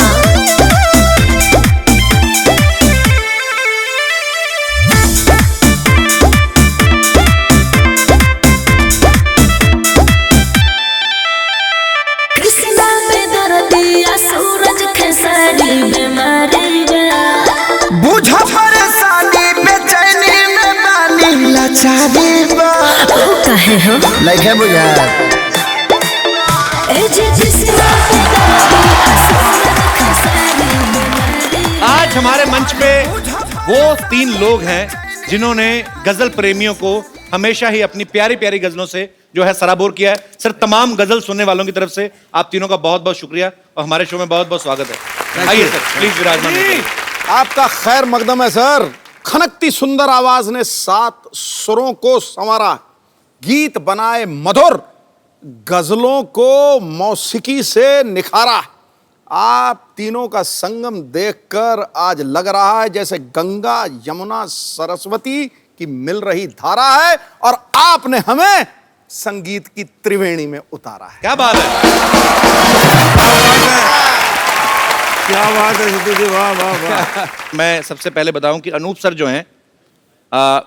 Speaker 7: कृष्णा पे दर्दिया सूरज खेसारी बीमारी बा।
Speaker 8: बुझा परेशानी बेचैनी में बानी लाचारी बा।
Speaker 7: ओ कहे हो
Speaker 8: लइके बुझा।
Speaker 7: ए जे कृष्णा पे दर्दिया सूरज खेसारी बीमारी।
Speaker 1: आज हमारे मंच पे वो 3 लोग हैं जिन्होंने गजल प्रेमियों को हमेशा ही अपनी प्यारी प्यारी गजलों से जो है सराबोर किया है। सर, तमाम गजल सुनने वालों की तरफ से आप तीनों का बहुत बहुत शुक्रिया और हमारे शो में बहुत बहुत स्वागत है। आइए सर, प्लीज विराजमान होइए।
Speaker 5: आपका खैर मकदम है सर। खनकती सुंदर आवाज ने 7 सुरों को संवारा, गीत बनाए मधुर, गजलों को मौसीकी से निखारा। आप तीनों का संगम देखकर आज लग रहा है जैसे गंगा यमुना सरस्वती की मिल रही धारा है, और आपने हमें संगीत की त्रिवेणी में उतारा है।
Speaker 1: क्या बात है,
Speaker 9: क्या बात है सिद्धू जी, वाह वाह वाह।
Speaker 1: मैं सबसे पहले बताऊं कि अनूप सर जो हैं,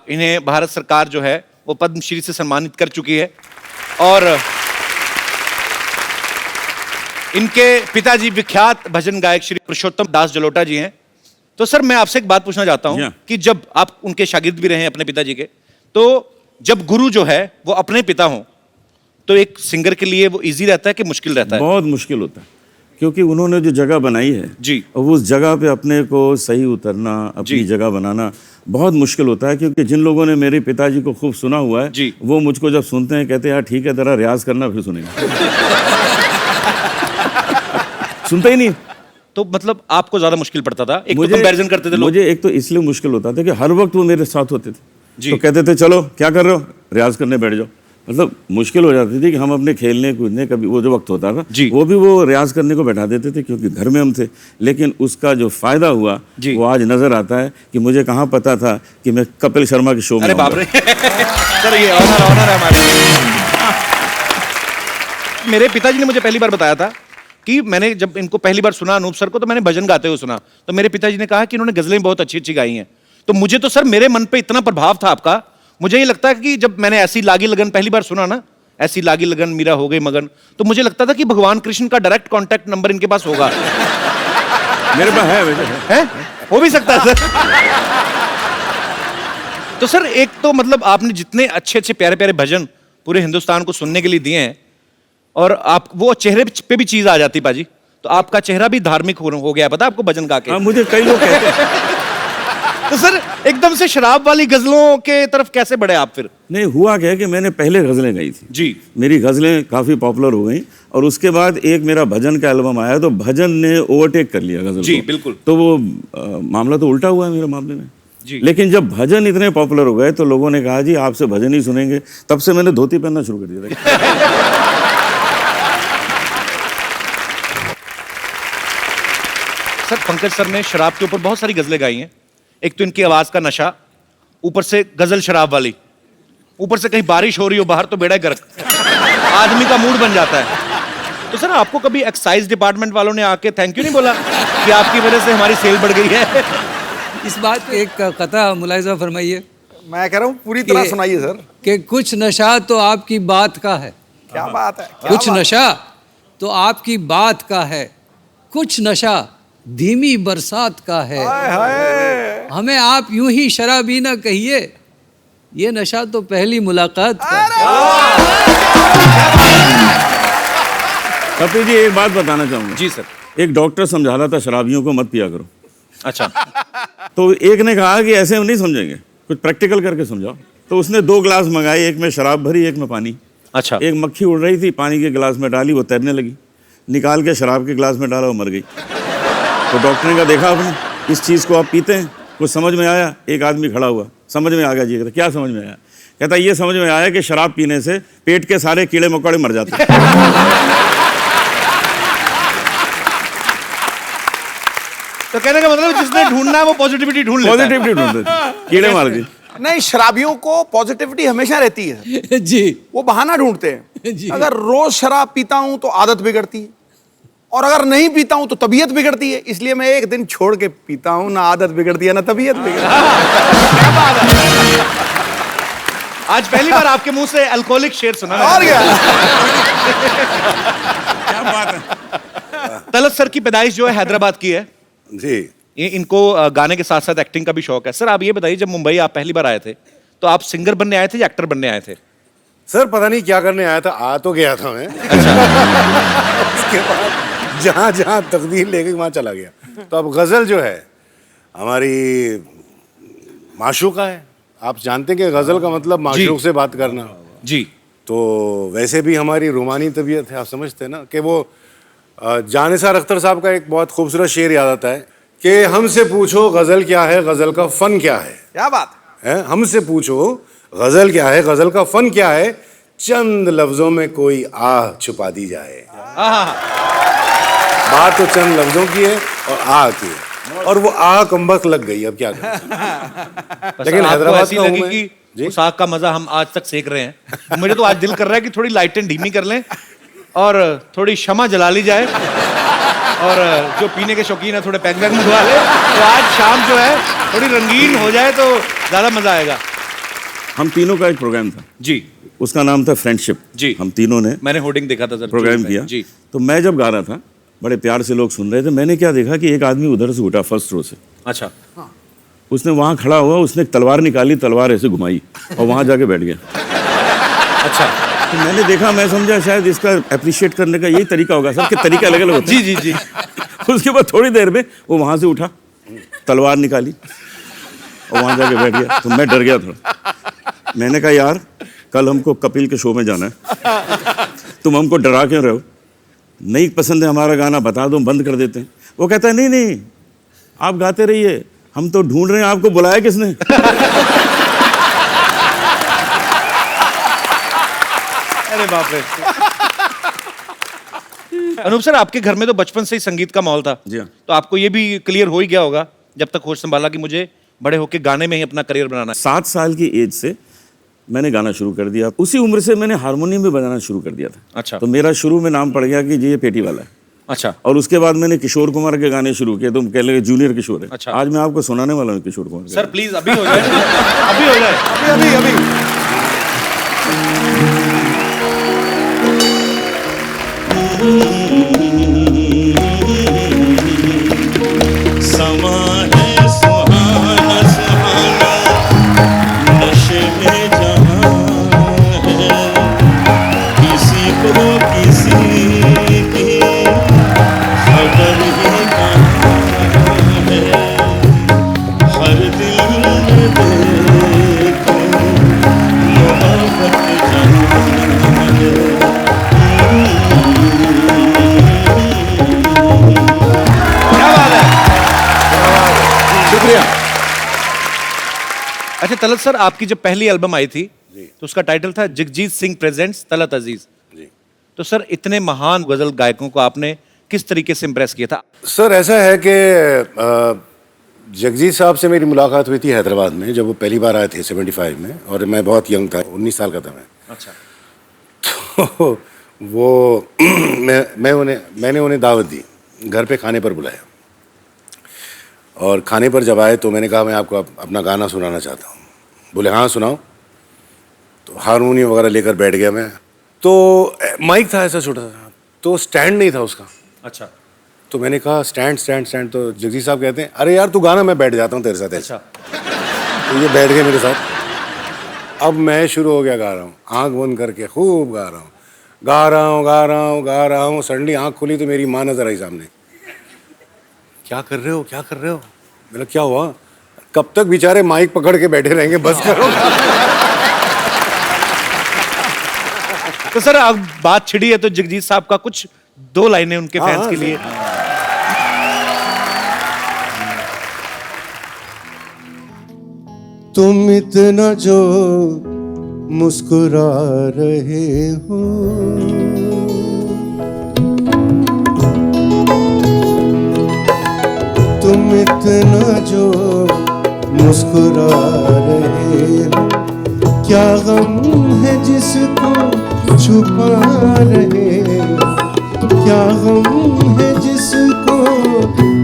Speaker 1: इन्हें भारत सरकार जो है वो पद्मश्री से सम्मानित कर चुकी है, और इनके पिताजी विख्यात भजन गायक श्री पुरुषोत्तम दास जलोटा जी हैं। तो सर मैं आपसे एक बात पूछना चाहता हूं कि जब आप उनके शागिर्द भी रहे हैं अपने पिताजी के, तो जब गुरु जो है वो अपने पिता हों तो एक सिंगर के लिए वो इजी रहता है कि मुश्किल रहता है?
Speaker 9: बहुत मुश्किल होता है, क्योंकि उन्होंने जो जगह बनाई है
Speaker 1: जी,
Speaker 9: और उस जगह पे अपने को सही उतरना, अपनी जगह बनाना बहुत मुश्किल होता है। क्योंकि जिन लोगों ने मेरे पिताजी को खूब सुना हुआ है
Speaker 1: जी,
Speaker 9: वो मुझको जब सुनते हैं कहते हैं यार ठीक है तेरा रियाज करना, फिर सुनेंगे। सुनते ही नहीं।
Speaker 1: तो मतलब आपको ज्यादा मुश्किल पड़ता था, एक तो कंपैरिजन करते थे लोग।
Speaker 9: मुझे एक तो इसलिए मुश्किल होता था कि हर वक्त वो मेरे साथ होते थे,
Speaker 1: जी।
Speaker 9: तो कहते थे चलो क्या कर रहे हो, रियाज करने बैठ जाओ। मतलब मुश्किल हो जाती थी कि हम अपने खेलने कूदने, कभी वो जो वक्त होता था वो भी वो रियाज करने को बैठा देते थे क्योंकि घर में हम थे। लेकिन उसका जो फायदा हुआ वो आज नजर आता है कि मुझे कहाँ पता था कि मैं कपिल शर्मा के शो में।
Speaker 1: अरे बाप रे सर, ये ऑनर है हमारे। मेरे पिताजी ने मुझे पहली बार बताया था कि मैंने जब इनको पहली बार सुना अनूप सर को, तो मैंने भजन गाते हुए सुना, तो मेरे पिताजी ने कहा कि इन्होंने गजलें बहुत अच्छी अच्छी गाई हैं। तो मुझे तो सर मेरे मन पे इतना प्रभाव था आपका, मुझे ये लगता है कि जब मैंने ऐसी लागी लगन पहली बार सुना ना, ऐसी लागी लगन मीरा हो गई मगन, तो मुझे लगता था कि भगवान कृष्ण का डायरेक्ट कांटेक्ट नंबर इनके पास होगा।
Speaker 9: मेरे पास है वैसे,
Speaker 1: है हो भी सकता है सर। तो सर एक तो मतलब आपने जितने अच्छे अच्छे प्यारे प्यारे भजन पूरे हिंदुस्तान को सुनने के लिए दिए हैं, और आप वो चेहरे पे भी चीज आ जाती पाजी, तो आपका चेहरा भी धार्मिक हो गया, पता आपको भजन गा के?
Speaker 9: मुझे कई लोग कहते हैं।
Speaker 1: तो सर एकदम से शराब वाली गजलों के तरफ कैसे बढ़े आप फिर?
Speaker 9: नहीं, हुआ क्या कि मैंने पहले गजलें गाई थी
Speaker 1: जी, मेरी
Speaker 9: गजलें काफी पॉपुलर हो गई, और उसके बाद एक मेरा भजन का एल्बम आया तो भजन ने ओवरटेक कर लिया गजल
Speaker 1: जी
Speaker 9: को।
Speaker 1: बिल्कुल।
Speaker 9: तो वो मामला तो उल्टा हुआ है मेरे मामले में जी। लेकिन जब भजन इतने पॉपुलर हो गए तो लोगों ने कहा जी आपसे भजन ही सुनेंगे, तब से मैंने धोती पहनना शुरू कर दिया था।
Speaker 1: सर पंकज सर ने शराब के ऊपर बहुत सारी गजलें गाई हैं। एक तो इनकी आवाज का नशा, ऊपर से गजल शराब वाली, ऊपर से कहीं बारिश हो रही हो बाहर तो बेड़ा गर्क, आदमी का मूड बन जाता है। तो सर आपको कभी एक्साइज डिपार्टमेंट वालों ने आके थैंक यू नहीं बोला कि आपकी वजह से हमारी सेल बढ़ गई है?
Speaker 10: इस बात पे एक कथा मुलाहिजा फरमाइए।
Speaker 5: मैं कह रहा हूँ पूरी तरह सुनाइए सर।
Speaker 10: कि कुछ नशा तो आपकी बात का है।
Speaker 5: क्या बात है,
Speaker 10: कुछ नशा तो आपकी बात का है, कुछ नशा धीमी बरसात का है। हमें आप यूं ही शराबी ना कहिए, ये नशा तो पहली मुलाकात का है।
Speaker 9: कपिल जी एक बात बताना चाहूंगा।
Speaker 1: जी सर।
Speaker 9: एक डॉक्टर समझा रहा था शराबियों को मत पिया करो।
Speaker 1: अच्छा।
Speaker 9: तो एक ने कहा कि ऐसे हम नहीं समझेंगे, कुछ प्रैक्टिकल करके समझाओ। तो उसने 2 गिलास मंगाए, एक में शराब भरी एक में पानी।
Speaker 1: अच्छा।
Speaker 9: एक मक्खी उड़ रही थी, पानी के गिलास में डाली, वो तैरने लगी, निकाल के शराब के गिलास में डाला, वो मर गई। तो डॉक्टर ने कहा देखा आपने, इस चीज़ को आप पीते हैं? कुछ समझ में आया? एक आदमी खड़ा हुआ, समझ में आ गया जी। कहता क्या समझ में आया? कहता ये समझ में आया कि शराब पीने से पेट के सारे कीड़े मकोड़े मर जाते हैं।
Speaker 1: तो कहने का मतलब जिसने ढूंढना है वो पॉजिटिविटी ढूंढ लेता है।
Speaker 9: पॉजिटिविटी ढूंढते, कीड़े मार गए।
Speaker 5: नहीं, शराबियों को पॉजिटिविटी हमेशा रहती है
Speaker 10: जी।
Speaker 5: वो बहाना ढूंढते हैं। अगर रोज शराब पीता हूं तो आदत बिगड़ती है, और अगर नहीं पीता हूं तो तबीयत बिगड़ती है। इसलिए मैं एक दिन छोड़ के पीता हूं, ना आदत बिगड़ती है ना तबीयत बिगड़ती है।
Speaker 1: आज पहली बार आपके मुंह से अल्कोहलिक शेर सुना।
Speaker 5: और क्या?
Speaker 9: क्या बात है।
Speaker 1: तलत सर की पैदाइश जो है हैदराबाद की है
Speaker 9: जी।
Speaker 1: ये इनको गाने के साथ साथ एक्टिंग का भी शौक है। सर आप ये बताइए, जब मुंबई आप पहली बार आए थे तो आप सिंगर बनने आए थे या एक्टर बनने आए थे?
Speaker 11: सर पता नहीं क्या करने आया था, आ तो गया था मैं। उसके बाद जहाँ जहाँ तकदीर ले गई वहाँ चला गया। तो अब गज़ल जो है हमारी माशूका है। आप जानते हैं कि गज़ल का मतलब माशूक से बात करना
Speaker 1: जी।
Speaker 11: तो वैसे भी हमारी रूमानी तबीयत है, आप समझते हैं ना कि वो जानिसार अख्तर साहब का एक बहुत खूबसूरत शेर याद आता है कि हमसे पूछो गजल क्या है, गजल का फन क्या है।
Speaker 4: क्या बात
Speaker 11: है, हमसे पूछो गजल क्या है, गजल का फन क्या है, चंद लफ्जों में कोई आह छुपा दी जाए। बात तो चंद लफ्जों की है और आह की है, और वो आह कमबख्त लग गई, अब क्या करें। लेकिन हैदराबाद का हूं मैं।
Speaker 1: कि उस आग का मजा हम आज तक सेक रहे हैं। मुझे तो आज दिल कर रहा है कि थोड़ी लाइटें धीमी कर लें और थोड़ी शमा जला ली जाए, और जो पीने के शौकीन है थोड़े पैक वैक मंगवा ले, तो आज शाम जो है थोड़ी रंगीन हो जाए तो ज्यादा मजा आएगा।
Speaker 9: हम तीनों का एक प्रोग्राम था
Speaker 1: जी,
Speaker 9: उसका नाम था फ्रेंडशिप।
Speaker 1: जी,
Speaker 9: हम तीनों ने
Speaker 1: मैंने होर्डिंग देखा था सर,
Speaker 9: प्रोग्राम किया।
Speaker 1: जी,
Speaker 9: तो मैं जब गा रहा था, बड़े प्यार से लोग सुन रहे थे, मैंने क्या देखा कि एक आदमी उधर से उठा फर्स्ट रो से।
Speaker 1: अच्छा,
Speaker 9: उसने वहां खड़ा हुआ, उसने एक तलवार निकाली, तलवार ऐसे घुमाई और वहां जाके बैठ गया।
Speaker 1: अच्छा,
Speaker 9: तो मैंने देखा, मैं समझा शायद इसका अप्रिशिएट करने का यही तरीका होगा सर, कि तरीका अलग अलग होता है।
Speaker 1: जी जी जी।
Speaker 9: उसके बाद थोड़ी देर में वो वहां से उठा, तलवार निकाली और वहां जाके बैठ गया। तो मैं डर गया थोड़ा। मैंने कहा यार, कल हमको कपिल के शो में जाना है, तुम हमको डरा क्यों रहे हो? नहीं पसंद है हमारा गाना, बता दो, बंद कर देते हैं। वो कहता है नहीं नहीं, आप गाते रहिए, हम तो ढूंढ रहे हैं आपको, बुलाया किसने?
Speaker 1: अरे बाप रे। अनूप सर, आपके घर में तो बचपन से ही संगीत का माहौल था।
Speaker 9: जी हाँ।
Speaker 1: तो आपको ये भी क्लियर हो ही गया होगा जब तक होश संभाला कि मुझे बड़े होके गाने में ही अपना करियर बनाना है।
Speaker 9: 7 साल की एज से मैंने गाना शुरू कर दिया। उसी उम्र से मैंने हारमोनियम भी बजाना शुरू कर दिया था।
Speaker 1: अच्छा।
Speaker 9: तो मेरा शुरू में नाम पड़ गया कि जी ये पेटी वाला है।
Speaker 1: अच्छा।
Speaker 9: और उसके बाद मैंने किशोर कुमार के गाने शुरू किए, तो कह लगे जूनियर किशोर है।
Speaker 1: अच्छा।
Speaker 9: आज मैं आपको सुनाने वाला हूँ किशोर कुमार के
Speaker 1: सर प्लीज अभी हो जाए, अभी हो जाए,
Speaker 5: अभी अभी अभी।
Speaker 9: समा है सुहाना सुहाना, नशे में जहां है, किसी को किसी की खबर ही कहाँ है, हर दिल में देखो मोहब्बत जहां है।
Speaker 5: शुक्रिया।
Speaker 1: अच्छा तलत सर, आपकी जब पहली एल्बम आई थी तो उसका टाइटल था जगजीत सिंह प्रेजेंट्स तलत अजीज। तो सर इतने महान गजल गायकों को आपने किस तरीके से इम्प्रेस किया था?
Speaker 11: सर ऐसा है कि जगजीत साहब से मेरी मुलाकात हुई थी हैदराबाद में, जब वो पहली बार आए थे 75 में, और मैं बहुत यंग था, 19 साल का था मैं।
Speaker 1: अच्छा।
Speaker 11: तो वो मैंने उन्हें दावत दी, घर पे खाने पर बुलाया, और खाने पर जब आए तो मैंने कहा मैं आपको अपना गाना सुनाना चाहता हूँ। बोले हाँ सुनाओ। तो हारमोनियम वगैरह लेकर बैठ गया मैं। तो माइक था ऐसा छोटा सा, तो स्टैंड नहीं था उसका।
Speaker 1: अच्छा।
Speaker 11: तो मैंने कहा स्टैंड स्टैंड स्टैंड। तो जगजीत साहब कहते हैं अरे यार तू गाना, मैं बैठ जाता हूँ तेरे साथ ऐसा। तो ये बैठ गए मेरे साथ। अब मैं शुरू हो गया, गा रहा हूँ, आँख बंद करके खूब गा रहा हूँ, गा रहा हूँ गा रहा हूँ गा रहा हूँ। सडनली आँख खुली तो मेरी माँ नजर आई सामने। क्या कर रहे हो, क्या कर रहे हो? मेरा क्या हुआ? कब तक बेचारे माइक पकड़ के बैठे रहेंगे, बस करो।
Speaker 1: तो सर अब बात छिड़ी है तो जगजीत साहब का कुछ 2 लाइनें उनके फैंस के लिए।
Speaker 12: तुम इतना जो मुस्कुरा रहे हो, तुम इतना जो मुस्कुरा रहे हो, क्या गम है जिसको छुपा रहे हो, क्या गम है जिसको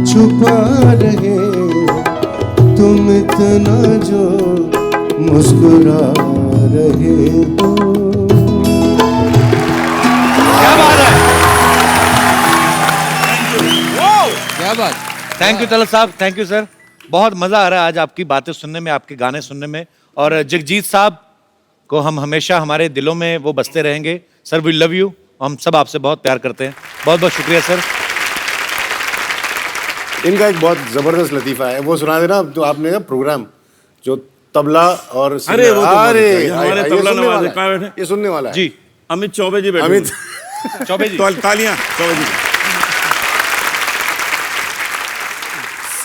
Speaker 12: छुपा रहे हो, तुम इतना जो मुस्कुरा रहे हो।
Speaker 1: क्या बात है,
Speaker 10: क्या बात।
Speaker 1: थैंक यू तलत साहब, थैंक यू सर। बहुत मजा आ रहा है आज आपकी बातें सुनने में, आपके गाने सुनने में, और जगजीत साहब को हम हमेशा हमारे दिलों में वो बसते रहेंगे। सर वी लव यू, हम सब आपसे बहुत प्यार करते हैं। बहुत बहुत शुक्रिया सर।
Speaker 11: इनका एक बहुत जबरदस्त लतीफा है, वो सुना देना। तो आपने ना प्रोग्राम जो तबला और
Speaker 9: अरे वो तो
Speaker 11: अरे
Speaker 9: हमारे
Speaker 11: ये
Speaker 9: तबला
Speaker 11: सुनने
Speaker 9: नवाज
Speaker 11: वाला
Speaker 9: है, कहाँ
Speaker 11: है,
Speaker 9: बैठे?
Speaker 11: ये सुनने वाला है
Speaker 1: जी।
Speaker 9: अमित चौबे जी बैठे।
Speaker 11: अमित
Speaker 1: चौबे जी,
Speaker 9: तालियां चौबे जी।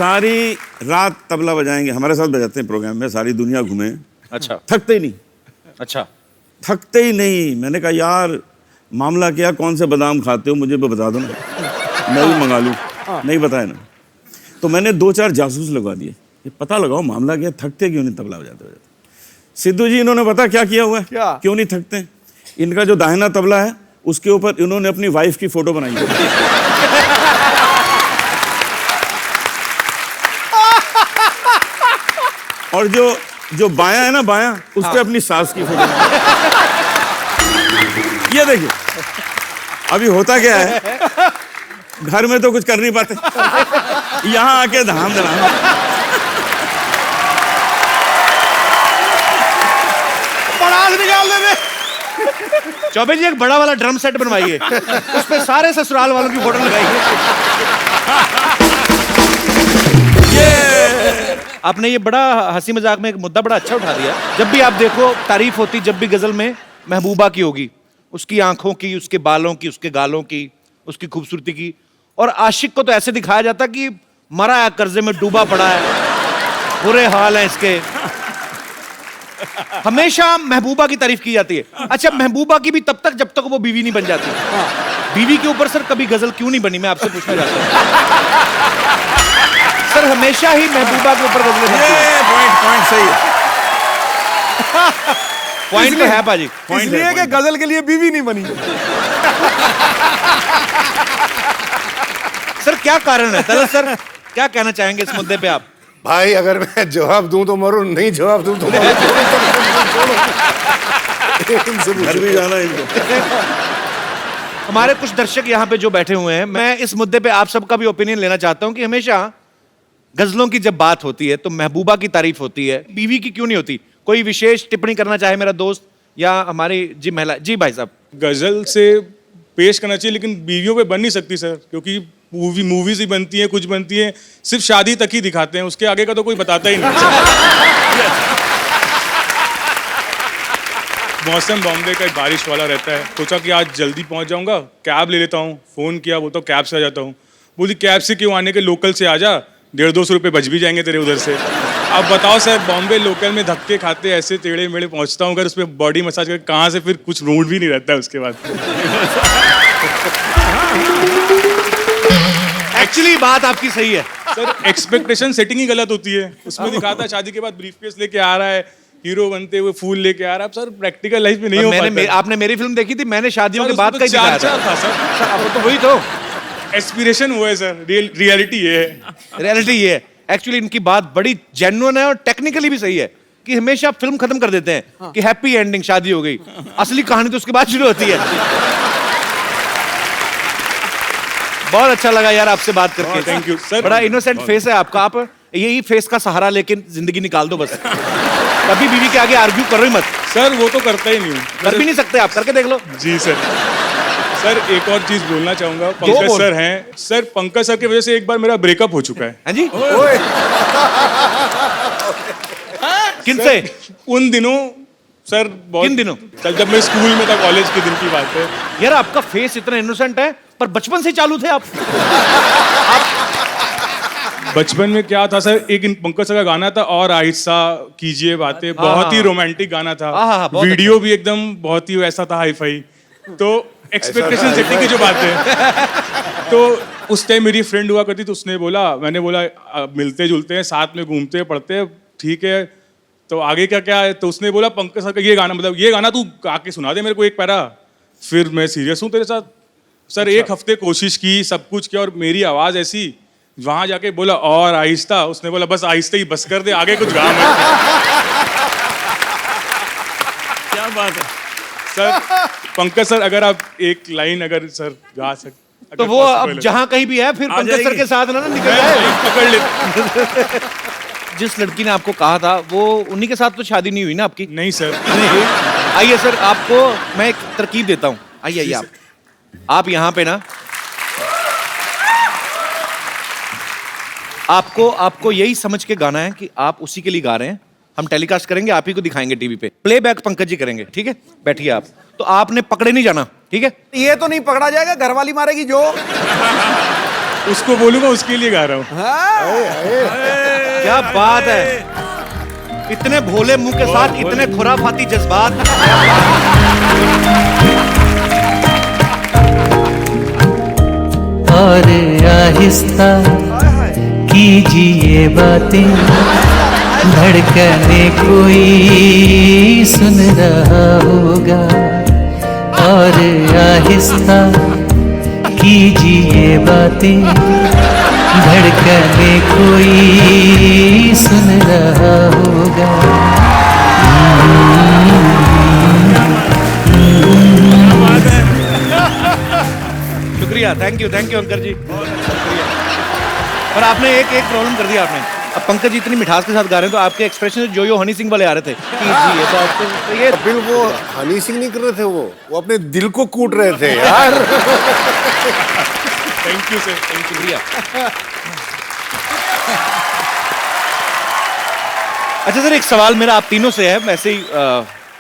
Speaker 9: सारी रात तबला बजाएंगे, हमारे साथ बजाते हैं प्रोग्राम में, सारी दुनिया घूमे,
Speaker 5: अच्छा
Speaker 9: थकते ही नहीं,
Speaker 5: अच्छा
Speaker 9: थकते ही नहीं। मैंने कहा यार मामला क्या, कौन से बादाम खाते हो, मुझे भी बता दो ना, मैं भी मंगा लूँ। नहीं बताया ना, तो मैंने 2-4 जासूस लगवा दिए, ये पता लगाओ मामला क्या, थकते क्यों नहीं तबला बजाते। सिद्धू जी इन्होंने पता क्या किया हुआ है,
Speaker 5: क्या?
Speaker 9: क्यों नहीं थकते, इनका जो दाहिना तबला है उसके ऊपर इन्होंने अपनी वाइफ की फोटो बनाई है। और जो बायां है ना, बायां, उस पे अपनी सास की फोटो। ये देखिए, अभी होता क्या है, घर में तो कुछ कर नहीं पाते, यहां आके धाम धड़ाम।
Speaker 5: पड़ास निकाल देने।
Speaker 1: चौबे जी एक बड़ा वाला ड्रम सेट बनवाइए, उस पे सारे ससुराल वालों की फोटो लगाइए। आपने ये बड़ा हंसी मजाक में एक मुद्दा बड़ा अच्छा उठा दिया। जब भी आप देखो तारीफ होती, जब भी गजल में महबूबा की होगी, उसकी आंखों की, उसके बालों की, उसके गालों की, उसकी खूबसूरती की, और आशिक को तो ऐसे दिखाया जाता कि मरा है, कर्जे में डूबा पड़ा है, बुरे हाल है इसके। हमेशा महबूबा की तारीफ की जाती है। अच्छा, महबूबा की भी तब तक जब तक वो बीवी नहीं बन जाती। बीवी के ऊपर सर कभी गजल क्यों नहीं बनी, मैं आपसे पूछना चाहता हूं। सर हमेशा ही महबूबा के ऊपर गजलें बनती हैं।
Speaker 9: पॉइंट सही है,
Speaker 1: पॉइंट तो है पाजी,
Speaker 5: इसलिए कि गजल के लिए बीवी नहीं बनी।
Speaker 1: सर क्या कारण है दरअसल, सर क्या कहना चाहेंगे इस मुद्दे पे आप?
Speaker 11: भाई अगर मैं जवाब दूं तो मरूं, नहीं जवाब दूं तो मरूं।
Speaker 9: घर भी जाना है इनको।
Speaker 1: हमारे कुछ दर्शक यहाँ पे जो बैठे हुए हैं, मैं इस मुद्दे पे आप सबका भी ओपिनियन लेना चाहता हूँ कि हमेशा गजलों की जब बात होती है तो महबूबा की तारीफ होती है, बीवी की क्यों नहीं होती? कोई विशेष टिप्पणी करना चाहे मेरा दोस्त या हमारी जी महिला? जी भाई साहब।
Speaker 13: गजल से पेश करना चाहिए, लेकिन बीवियों पे बन नहीं सकती सर, क्योंकि मूवीज ही बनती हैं, कुछ बनती हैं, सिर्फ शादी तक ही दिखाते हैं, उसके आगे का तो कोई बताता ही नहीं। मौसम बॉम्बे का बारिश वाला रहता है, सोचा कि आज जल्दी पहुंच जाऊंगा, कैब ले लेता हूँ, फोन किया, वो तो कैब से आ जाता हूँ, बोली कैब से क्यों आने के, लोकल से आ जा, 150-200 रुपये बच भी जाएंगे तेरे उधर से। अब बताओ सर, बॉम्बे लोकल में धक्के खाते ऐसे टेढ़े मेढ़े पहुंचता हूँ, अगर उस पर बॉडी मसाज करके कहाँ से फिर कुछ मूड भी नहीं रहता है उसके बाद।
Speaker 1: एक्चुअली बात आपकी सही है
Speaker 13: सर, एक्सपेक्टेशन सेटिंग ही गलत होती है। उसमें दिखाता है शादी के बाद ब्रीफकेस लेके आ रहा है, हीरो बनते हुए फूल लेके आ रहा है। सर प्रैक्टिकल लाइफ में नहीं हो पाता।
Speaker 1: आपने मेरी फिल्म देखी थी, मैंने शादियों के बाद का ही दिखाया
Speaker 13: था सर।
Speaker 1: तो वही तो
Speaker 13: एस्पिरेशन वो है सर, रियलिटी ये है।
Speaker 1: रियलिटी ये है। एक्चुअली इनकी बात बड़ी जेन्युइन है और टेक्निकली भी सही है कि हमेशा फिल्म खत्म कर देते हैं कि हैप्पी एंडिंग, शादी हो गई। असली कहानी तो उसके बाद शुरू होती है। बहुत अच्छा लगा यार आपसे बात करके।
Speaker 13: Thank you sir.
Speaker 1: बड़ा इनोसेंट फेस है आपका, आप यही फेस का सहारा लेके जिंदगी निकाल दो बस। कभी बीवी के आगे आर्ग्यू करो ही मत
Speaker 13: सर, वो तो करता ही नहीं हूँ।
Speaker 1: कर भी नहीं सकते आप, करके देख लो।
Speaker 13: जी सर। सर एक और चीज बोलना चाहूंगा, पंकज सर हैं सर, पंकज सर की वजह से एक बार मेरा ब्रेकअप हो चुका है।
Speaker 1: हाँ जी? किनसे?
Speaker 13: उन दिनों सर,
Speaker 1: किन दिनों?
Speaker 13: सर जब मैं स्कूल में था, कॉलेज के दिन की बात है।
Speaker 1: यार आपका फेस इतना इनोसेंट है, पर बचपन से चालू थे आप।
Speaker 13: बचपन में क्या था सर, एक पंकज सर का गाना था, और आहिस्ता कीजिए बातें, बहुत ही रोमांटिक गाना था। वीडियो भी एकदम बहुत ही वैसा था, हाई फाई। तो एक्सपेक्टेशन सेटिंग की जो बात है, तो उस टाइम मेरी फ्रेंड हुआ करती, तो उसने बोला, मैंने बोला मिलते जुलते हैं, साथ में घूमते हैं, पढ़ते हैं, ठीक है, तो आगे क्या क्या है? तो उसने बोला पंकज सर का ये गाना, मतलब ये गाना तू आके सुना दे मेरे को एक पैरा। फिर मैं सीरियस हूँ तेरे साथ सर। अच्छा। एक हफ्ते कोशिश की, सब कुछ किया, और मेरी आवाज़ ऐसी, वहाँ जाके बोला और आहिस्ता, उसने बोला बस आहिस्ता ही बस कर दे, आगे कुछ गा मत।
Speaker 9: क्या बात है
Speaker 13: सर। पंकज सर अगर आप एक लाइन अगर सर गा सकते
Speaker 1: तो वो अब जहाँ कहीं भी है, फिर पंकज सर के साथ ना निकल जाए,
Speaker 13: पकड़ ले।
Speaker 1: जिस लड़की ने आपको कहा था, वो उन्हीं के साथ तो शादी नहीं हुई ना आपकी?
Speaker 13: नहीं सर।
Speaker 1: आइए सर, आपको मैं एक तरकीब देता हूँ। आइए आप यहाँ पे ना, आपको यही समझ के गाना है कि आप उसी के लिए गा रहे हैं। हम टेलीकास्ट करेंगे, आप ही को दिखाएंगे टीवी पे, प्लेबैक पंकज जी करेंगे, ठीक है? बैठिए आप। तो आपने पकड़े नहीं जाना, ठीक है?
Speaker 5: ये तो नहीं पकड़ा जाएगा, घरवाली मारेगी जो।
Speaker 13: उसको बोलूंगा, उसके लिए गा रहा हूँ।
Speaker 1: क्या बात है, इतने भोले मुंह के साथ इतने खुराफाती जज्बात।
Speaker 14: और आहिस्ता कीजिए बातें, धड़कने कोई सुन रहा होगा। और आहिस्ता कीजिए बातें, धड़कने कोई सुन रहा होगा।
Speaker 1: शुक्रिया, थैंक यू अंकर जी, शुक्रिया। पर आपने एक प्रॉब्लम कर दिया आपने। अब पंकज जी इतनी मिठास के साथ गा रहे हैं तो आपके एक्सप्रेशन जो हनी सिंह वाले आ रहे थे कि जी ये तो आपको तो ये
Speaker 11: कपिल वो हनी सिंह नहीं कर रहे थे, वो अपने दिल को कूट रहे थे यार।
Speaker 13: Thank you sir, thank you.
Speaker 1: अच्छा सर, एक सवाल मेरा आप तीनों से है। वैसे ही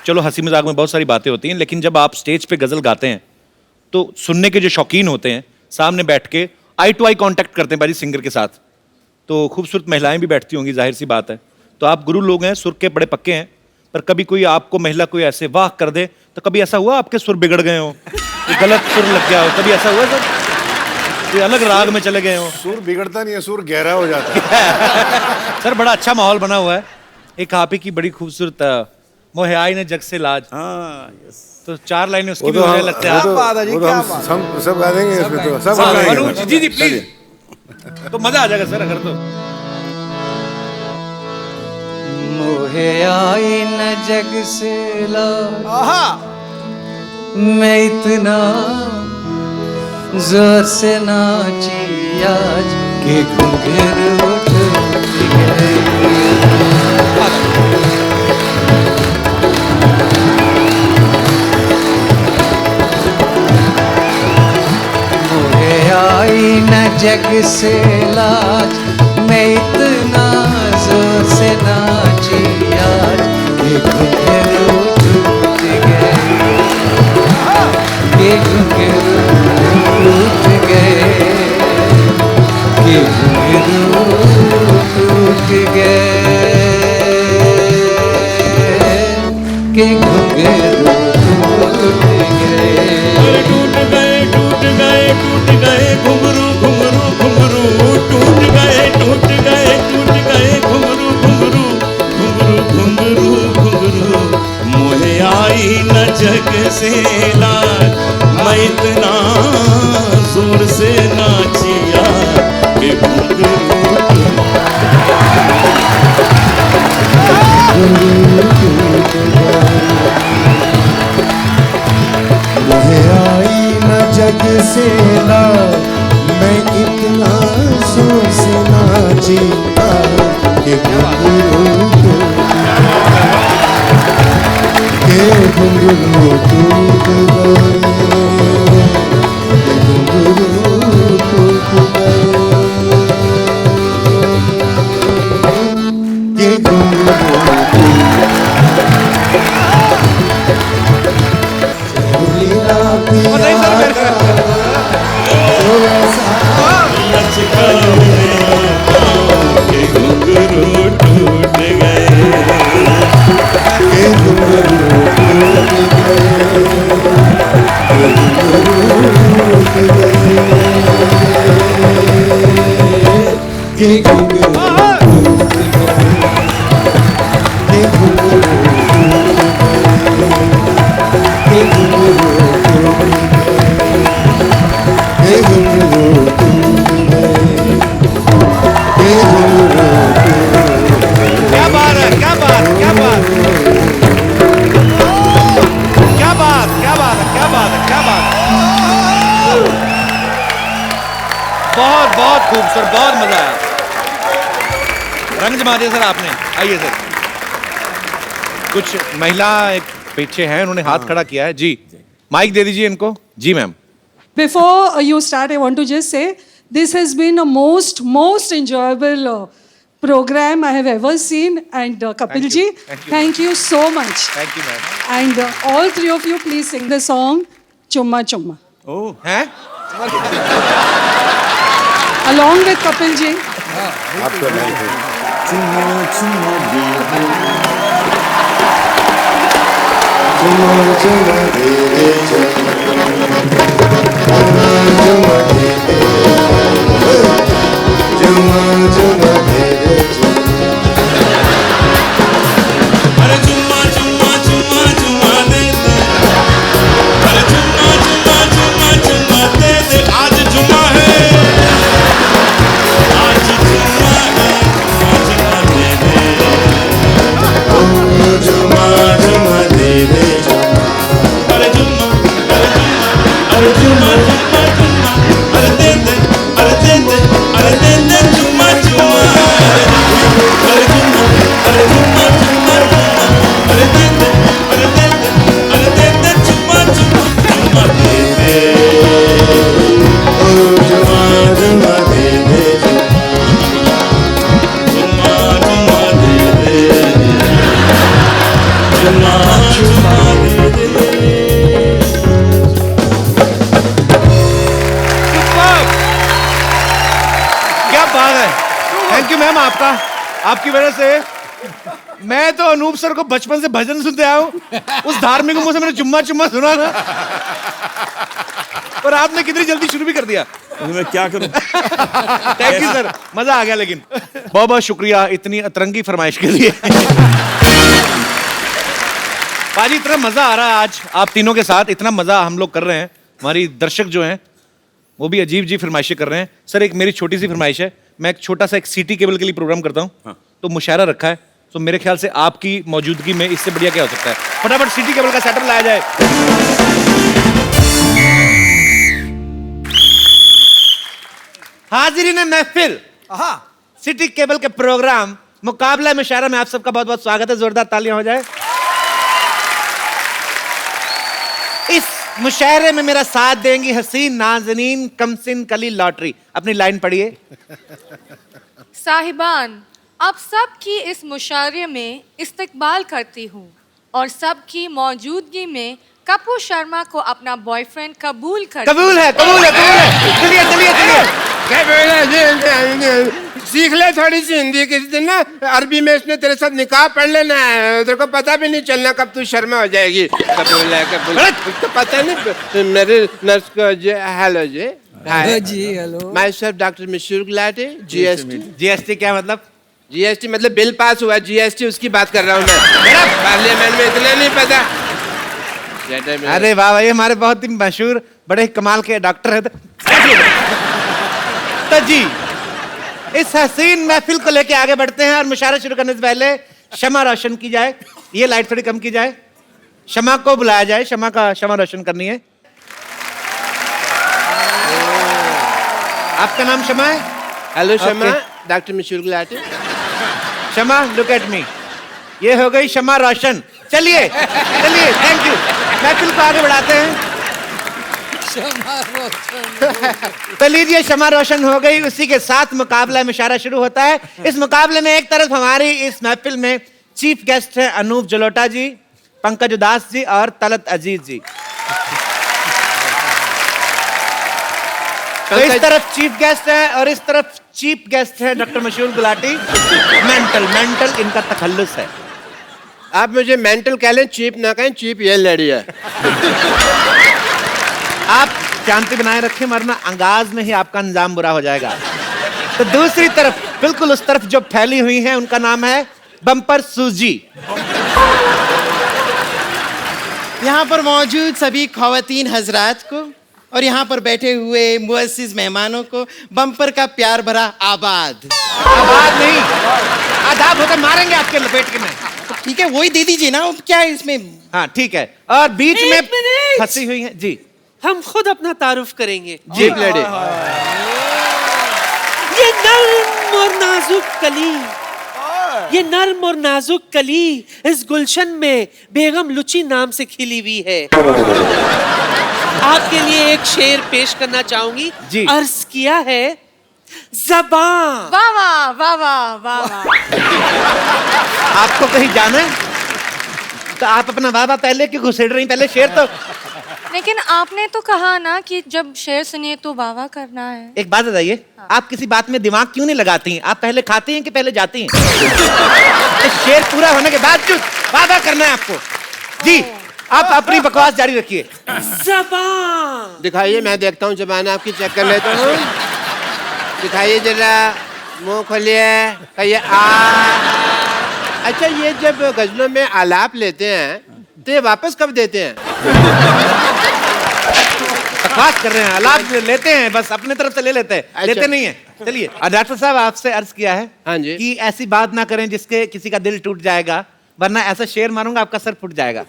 Speaker 1: चलो हंसी मजाक में बहुत सारी बातें होती हैं, लेकिन जब आप स्टेज पे गजल गाते हैं तो सुनने के जो शौकीन होते हैं सामने बैठ के आई टू आई कांटेक्ट करते हैं भाई सिंगर के साथ, तो खूबसूरत महिलाएं भी बैठती होंगी, जाहिर सी बात है। तो आप गुरु लोग हैं, सुर के बड़े पक्के हैं, पर कभी कोई आपको महिला कोई ऐसे वाह कर दे तो कभी ऐसा हुआ आपके सुर बिगड़ गए हो, गलत सुर लग गया हो, कभी ऐसा हुआ सर? कोई अलग राग में चले गए हो?
Speaker 11: सुर बिगड़ता नहीं है, सुर गहरा हो जाता है।
Speaker 1: सर बड़ा अच्छा माहौल बना हुआ है। एक आप ही की बड़ी खूबसूरत मोहे आई ने जग से लाज, तो 4 लाइनें उसकी भी मुझे लगता है।
Speaker 11: सब गा देंगे इसमें, तो सब गा देंगे।
Speaker 1: जी प्लीज, तो मजा आ जाएगा सर अगर तो।
Speaker 14: मोहे आई न जग से लाज, मैं इतना जोर से नाची आज कि घुंघरू उठ गए। मोहे आई न जग से लाज, मैं इतना जोर से नाची आज कि घुंघरू उठ गए, कि घुंघरू उठ गए, कि घुंघरू उठ गए, कि घुंघरू उठ गए।
Speaker 8: टूट गए टूट गए टूट गए घुंघरू घुंघरू घुंघरू, टूट गए टूट गए टूट गए घुंघरू घुंघरू घुंघरू घुंघरू घुंघरू। मोहे आई न जग से लाज, मैं इतना जोर से नाचिया कि घुंघरू
Speaker 12: मुझे आई न जग से लाज, मैं इतना जोर से नाची कि घुंघरू टूट गए, कि घुंघरू टूट गए, कि घुंघरू
Speaker 8: घुंघरू टूट गए,
Speaker 1: क्या बात है, क्या बात, क्या बात, क्या बात, क्या बात है, क्या बात है, क्या बात। बहुत बहुत खूबसूरत, बहुत मजा आया, रंग जमा दिया सर आपने। आइए सर, कुछ महिला एक पीछे हैं, उन्होंने हाथ खड़ा किया है जी, माइक दे दीजिए इनको। जी ma'am.
Speaker 15: Before you start, I want to just say this has been a most enjoyable program I have ever seen. And Kapil ji, thank you so much.
Speaker 1: Thank you, ma'am.
Speaker 15: And all three of you, please sing the song Chumma Chumma.
Speaker 1: Oh, हैं?
Speaker 15: along with Kapil ji.
Speaker 11: आपका नहीं है।
Speaker 9: चुम्मा चुम्मा दे दे
Speaker 12: चुम्मा चुम्मा दे दे चुम्मा दे दे चुम्मा चुम्मा दे दे
Speaker 8: अरे चुम्मा चुम्मा चुम्मा चुम्मा दे दे अरे चुम्मा चुम्मा चुम्मा चुम्मा दे दे आज जुम्मा है आज जुम्मा है चुम्मा दे दे
Speaker 12: चुम्मा चुम्मा दे दे
Speaker 8: अरे जुम्मा अरे जुम्मा जुम्मा जुम्मा अरे दे दे अरे दे दे अरे दे दे जुम्मा जुम्मा अरे जुम्मा अरे जुम्मा जुम्मा जुम्मा अरे दे दे अरे दे दे अरे दे दे जुम्मा जुम्मा जुम्मा दे दे
Speaker 12: चुम्मा चुम्मा दे दे
Speaker 8: जुम्मा जुम्मा दे दे जुम्मा जुम्मा दे दे
Speaker 1: क्या बात है। थैंक यू मैम, आपका, आपकी वजह से मैं तो अनूप सर को बचपन से भजन सुनते आया हूँ। उस धार्मिक मुंह से मैंने चुम्मा चुम्मा सुना ना, और आपने कितनी जल्दी शुरू भी कर दिया।
Speaker 9: मैं क्या करूं?
Speaker 1: थैंक यू सर, मजा आ गया। लेकिन बहुत बहुत शुक्रिया इतनी अतरंगी फरमाइश के लिए। पाजी इतना मजा आ रहा है आज आप तीनों के साथ, इतना मजा हम लोग कर रहे हैं, हमारी दर्शक जो हैं वो भी अजीब जी फरमाइशें कर रहे हैं। सर एक मेरी छोटी सी फरमाइश है, मैं एक छोटा सा एक सिटी केबल के लिए प्रोग्राम करता हूँ। तो मुशायरा रखा है, तो मेरे ख्याल से आपकी मौजूदगी में इससे बढ़िया क्या हो सकता है। फटाफट सिटी केबल का सेटअप लाया जाए। हाजिरीन महफिल, सिटी केबल के प्रोग्राम मुकाबला मुशायरा में आप सबका बहुत बहुत स्वागत है। जोरदार तालियां हो जाए। इस मुशायरे में मेरा साथ देंगी हसीन नाज़नीन कमसिन कली लॉटरी। अपनी लाइन पढ़िए।
Speaker 16: साहिबान, आप सबकी इस मुशायरे में इस्तकबाल करती हूँ और सबकी मौजूदगी में कपूर शर्मा को अपना बॉयफ्रेंड कबूल कर।
Speaker 1: कबूल है, कबूल है, कबूल है। चलिए चलिए चलिए।
Speaker 2: सीख ले थोड़ी सी हिंदी, किसी दिन ना अरबी में इसने तेरे साथ निकाह पढ़ लेना है, तेरे को पता भी नहीं चलना कब तू शर्मा हो जाएगी। कबूल है, कबूल है। तो पता नहीं मेरे नर्स को जी, हेलो जी।
Speaker 10: हेलो जी, hello.
Speaker 2: Myself doctor Mashhoor Gulati, GST.
Speaker 1: GST क्या मतलब?
Speaker 2: जीएसटी मतलब बिल पास हुआ, जीएसटी उसकी बात कर रहा हूँ मैं। पार्लियामेंट में इतना नहीं पता।
Speaker 1: अरे वाह भाई, हमारे बहुत ही मशहूर बड़े कमाल के डॉक्टर है। तो जी इस हसीन महफिल को लेके आगे बढ़ते हैं और मुशायरा शुरू करने से पहले शमा रोशन की जाए। ये लाइट थोड़ी कम की जाए, शमा को बुलाया जाए, शमा रोशन करनी है। आपका नाम शमा है?
Speaker 2: Hello Shama, doctor Mashhoor Gulati.
Speaker 1: Shama look at me, ये हो गई शमा रोशन। चलिए चलिए, थैंक यू। महफिल को आगे बढ़ाते हैं। तो लीजिए, शमा रोशन हो गई, उसी के साथ मुकाबला मुशायरा शुरू होता है। इस मुकाबले में एक तरफ हमारी इस महफिल में चीफ गेस्ट हैं अनूप जलोटा जी, पंकज उदास जी और तलत अजीज जी। तो इस तरफ चीफ गेस्ट है और इस तरफ चीफ गेस्ट है डॉक्टर मशहूर गुलाटी। मेंटल इनका तखल्लुस है।
Speaker 2: आप मुझे मेंटल कह लें, चीप ना कहें, चीप ये लड़ी है।
Speaker 1: आप शांति बनाए रखें, वरना अंगाज में ही आपका अंजाम बुरा हो जाएगा। तो दूसरी तरफ, बिल्कुल उस तरफ जो फैली हुई हैं, उनका नाम है बम्पर सूजी।
Speaker 17: यहाँ पर मौजूद सभी ख़वातीन हजरात को और यहाँ पर बैठे हुए मुअस्सिस मेहमानों को बम्पर का प्यार भरा आबाद।
Speaker 1: आबाद नहीं, आदाब होकर मारेंगे आपके लपेट के में।
Speaker 17: ठीक है, वही दे दीजिए ना, क्या है इसमें।
Speaker 1: हाँ ठीक है। और बीच में फंसी हुई है जी।
Speaker 18: हम खुद अपना तारुफ करेंगे।
Speaker 2: जी लड़े।
Speaker 18: ये नर्म और नाजुक कली, ये नर्म और नाजुक कली इस गुलशन में बेगम लुची नाम से खिली हुई है। आपके लिए एक शेर पेश करना चाहूंगी।
Speaker 1: जी।
Speaker 18: अर्ज किया है, ज़बान।
Speaker 16: वाह वाह वाह वाह वाह वाह।
Speaker 1: आपको कहीं जाना है तो आप अपना वाह वाह पहले क्यों घुसेड़ रही? पहले शेर तो
Speaker 16: लेकिन आपने तो कहा ना कि जब शेर सुनिए तो वाह वाह करना है।
Speaker 1: एक बात बताइए, आप किसी बात में दिमाग क्यों नहीं लगाती हैं? आप पहले खाती हैं कि पहले जाती हैं? इस शेर पूरा होने के बाद जो वादा करना है आपको। जी, आप अपनी बकवास जारी रखिए।
Speaker 2: जबान दिखाइए, मैं देखता हूँ जबान आपकी, चेक कर लेता हूँ। दिखाइए जरा, मुंह खोलिए, कहिए आ। अच्छा, ये जब गजलों में आलाप लेते हैं तो ये वापस कब देते हैं?
Speaker 1: बकवास कर रहे हैं, आलाप लेते हैं, बस अपने तरफ से ले लेते हैं।
Speaker 2: अच्छा।
Speaker 1: लेते नहीं है। चलिए, डॉक्टर साहब आपसे अर्ज किया है
Speaker 2: हाँ जी
Speaker 1: कि ऐसी बात ना करें जिसके किसी का दिल टूट जाएगा, वरना ऐसा शेर मारूंगा आपका सर फूट जाएगा।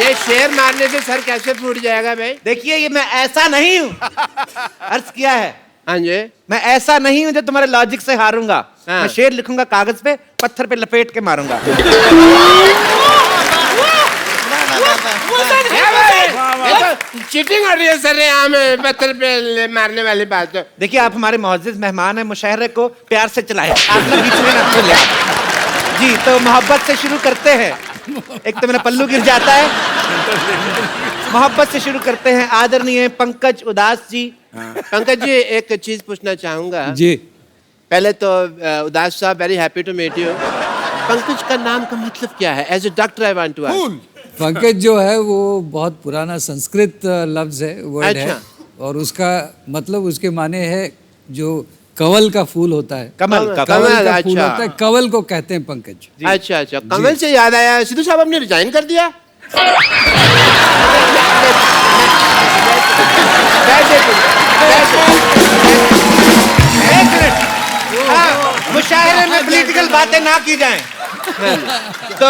Speaker 2: ये शेर मारने से सर कैसे फूट जाएगा भाई?
Speaker 1: देखिए, ये मैं ऐसा नहीं हूँ। अर्ज किया है।
Speaker 2: हाँ जी,
Speaker 1: मैं ऐसा नहीं हूँ जो तुम्हारे लॉजिक से हारूंगा।
Speaker 2: हाँ।
Speaker 1: मैं शेर लिखूंगा कागज पे, पत्थर पे लपेट के मारूंगा।
Speaker 2: चीटिंग हो रही है सर यहाँ में, पत्थर पे मारने वाली बात।
Speaker 1: देखिए, आप हमारे मुअज़्ज़िज़ मेहमान हैं, मुशायरे को प्यार से चलाएं। आप ना बीच में ना खोलें। जी, तो मोहब्बत से शुरू करते हैं। एक तो मेरा पल्लू गिर जाता है। मोहब्बत से शुरू करते हैं। आदरणीय पंकज उदास जी।
Speaker 2: पंकज जी, एक चीज पूछना चाहूंगा
Speaker 10: जी।
Speaker 2: पहले तो उदास साहब, very happy to meet you. Pankaj का नाम का मतलब क्या है? As a doctor I want to ask.
Speaker 10: Pankaj जो है वो बहुत पुराना संस्कृत लफ्ज है, वर्ड है, और उसका मतलब, उसके माने है जो कमल का फूल होता है।
Speaker 1: कमल का
Speaker 10: फूल
Speaker 2: अच्छा।
Speaker 10: होता है, कमल को कहते हैं पंकज।
Speaker 2: अच्छा अच्छा, कमल से याद आया, सिद्धू साहब आपने रिजाइन कर दिया?
Speaker 1: एक मिनट, मुशायरे में पॉलिटिकल बातें ना की जाएं। तो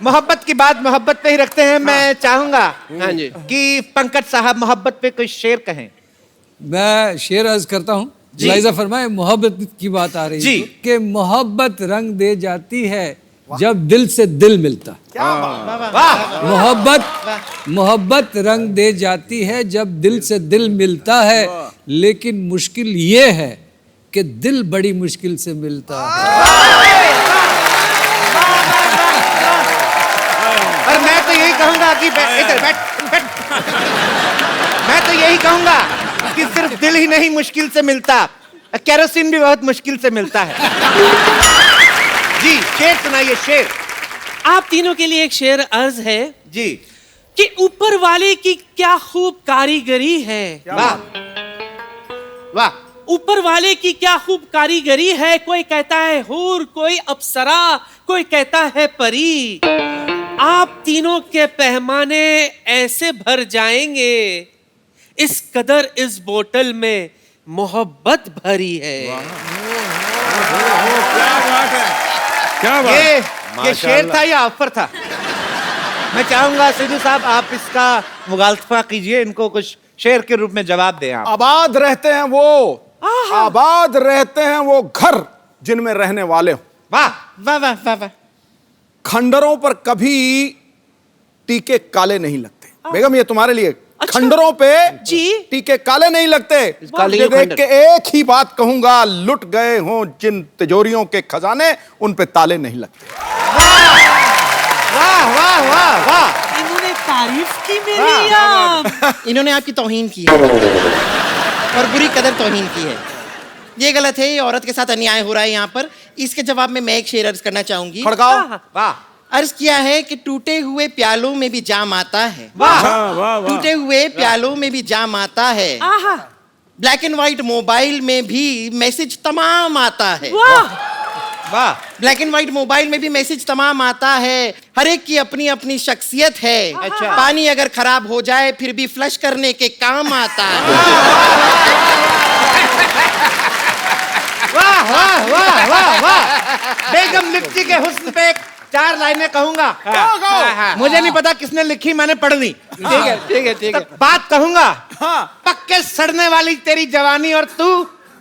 Speaker 1: मोहब्बत की बात मोहब्बत पे ही रखते हैं। मैं चाहूंगा
Speaker 2: हाँ जी
Speaker 1: कि पंकज साहब मोहब्बत पे कोई शेर कहें।
Speaker 10: मैं शेर अर्ज करता हूँ। लाइजा फरमाए, मोहब्बत की बात आ रही है कि मोहब्बत रंग दे जाती है जब दिल से दिल मिलता। मोहब्बत रंग दे जाती है जब दिल से दिल मिलता है, लेकिन मुश्किल ये है कि दिल बड़ी मुश्किल से मिलता है।
Speaker 1: और मैं तो यही कहूंगा कि इधर बैठ। मैं तो यही कहूंगा कि सिर्फ दिल ही नहीं मुश्किल से मिलता, केरोसिन भी बहुत मुश्किल से मिलता है। जी, शेर सुनाइए, शेर।
Speaker 18: आप तीनों के लिए एक शेर अर्ज है
Speaker 1: जी
Speaker 18: कि ऊपर वाले की क्या खूब कारीगरी है।
Speaker 1: वाह वाह।
Speaker 18: ऊपर वाले की क्या खूब कारीगरी है, कोई कहता है हूर, कोई अप्सरा, कोई कहता है परी। आप तीनों के पैमाने ऐसे भर जाएंगे, इस कदर इस बोतल में मोहब्बत भरी है।
Speaker 9: क्या बात।
Speaker 1: ये शेर था या ऑफर था? मैं चाहूंगा सिद्धू साहब आप इसका मुगालफा कीजिए, इनको कुछ शेर के रूप में जवाब दें आप।
Speaker 5: आबाद रहते हैं वो, आबाद रहते हैं वो घर जिनमें रहने वाले हो।
Speaker 1: वाह वाह वाह वाह वाह।
Speaker 5: खंडरों पर कभी टीके काले नहीं लगते। बेगम, ये तुम्हारे लिए। खंडरों पे टीके काले नहीं लगते। ये देख के एक ही बात कहूंगा, लुट गए हों जिन तिजोरियों के खजाने, उन पे ताले नहीं लगते।
Speaker 1: वाह वाह वाह वाह।
Speaker 18: इन्होंने तारीफ की मेरी या
Speaker 17: इन्होंने आपकी तौहीन की है और बुरी कदर तौहीन की है। ये गलत है, ये औरत के साथ अन्याय हो रहा है यहाँ पर। इसके जवाब में मैं एक शेर अर्ज करना चाहूंगी।
Speaker 5: खड़काओ।
Speaker 1: वाह।
Speaker 17: अर्ज किया है कि टूटे हुए प्यालों में भी जाम आता है।
Speaker 1: वाह
Speaker 17: टूटे हुए प्यालों में भी जाम आता है। ब्लैक एंड व्हाइट मोबाइल में भी मैसेज तमाम आता है।
Speaker 1: वाह।
Speaker 17: ब्लैक एंड व्हाइट मोबाइल में भी मैसेज तमाम आता है। हर एक की अपनी अपनी शख्सियत है।
Speaker 1: अच्छा।
Speaker 17: पानी अगर खराब हो जाए फिर भी फ्लश करने के काम आता है।
Speaker 1: वाह वाह वाह वाह वाह। बेगम लिप्टी के हुस्न पे 4 लाइनें कहूंगा। मुझे नहीं पता किसने लिखी, मैंने पढ़ ली।
Speaker 2: ठीक है ठीक है ठीक है।
Speaker 1: बात कहूंगा। पक्के सड़ने वाली तेरी जवानी और तू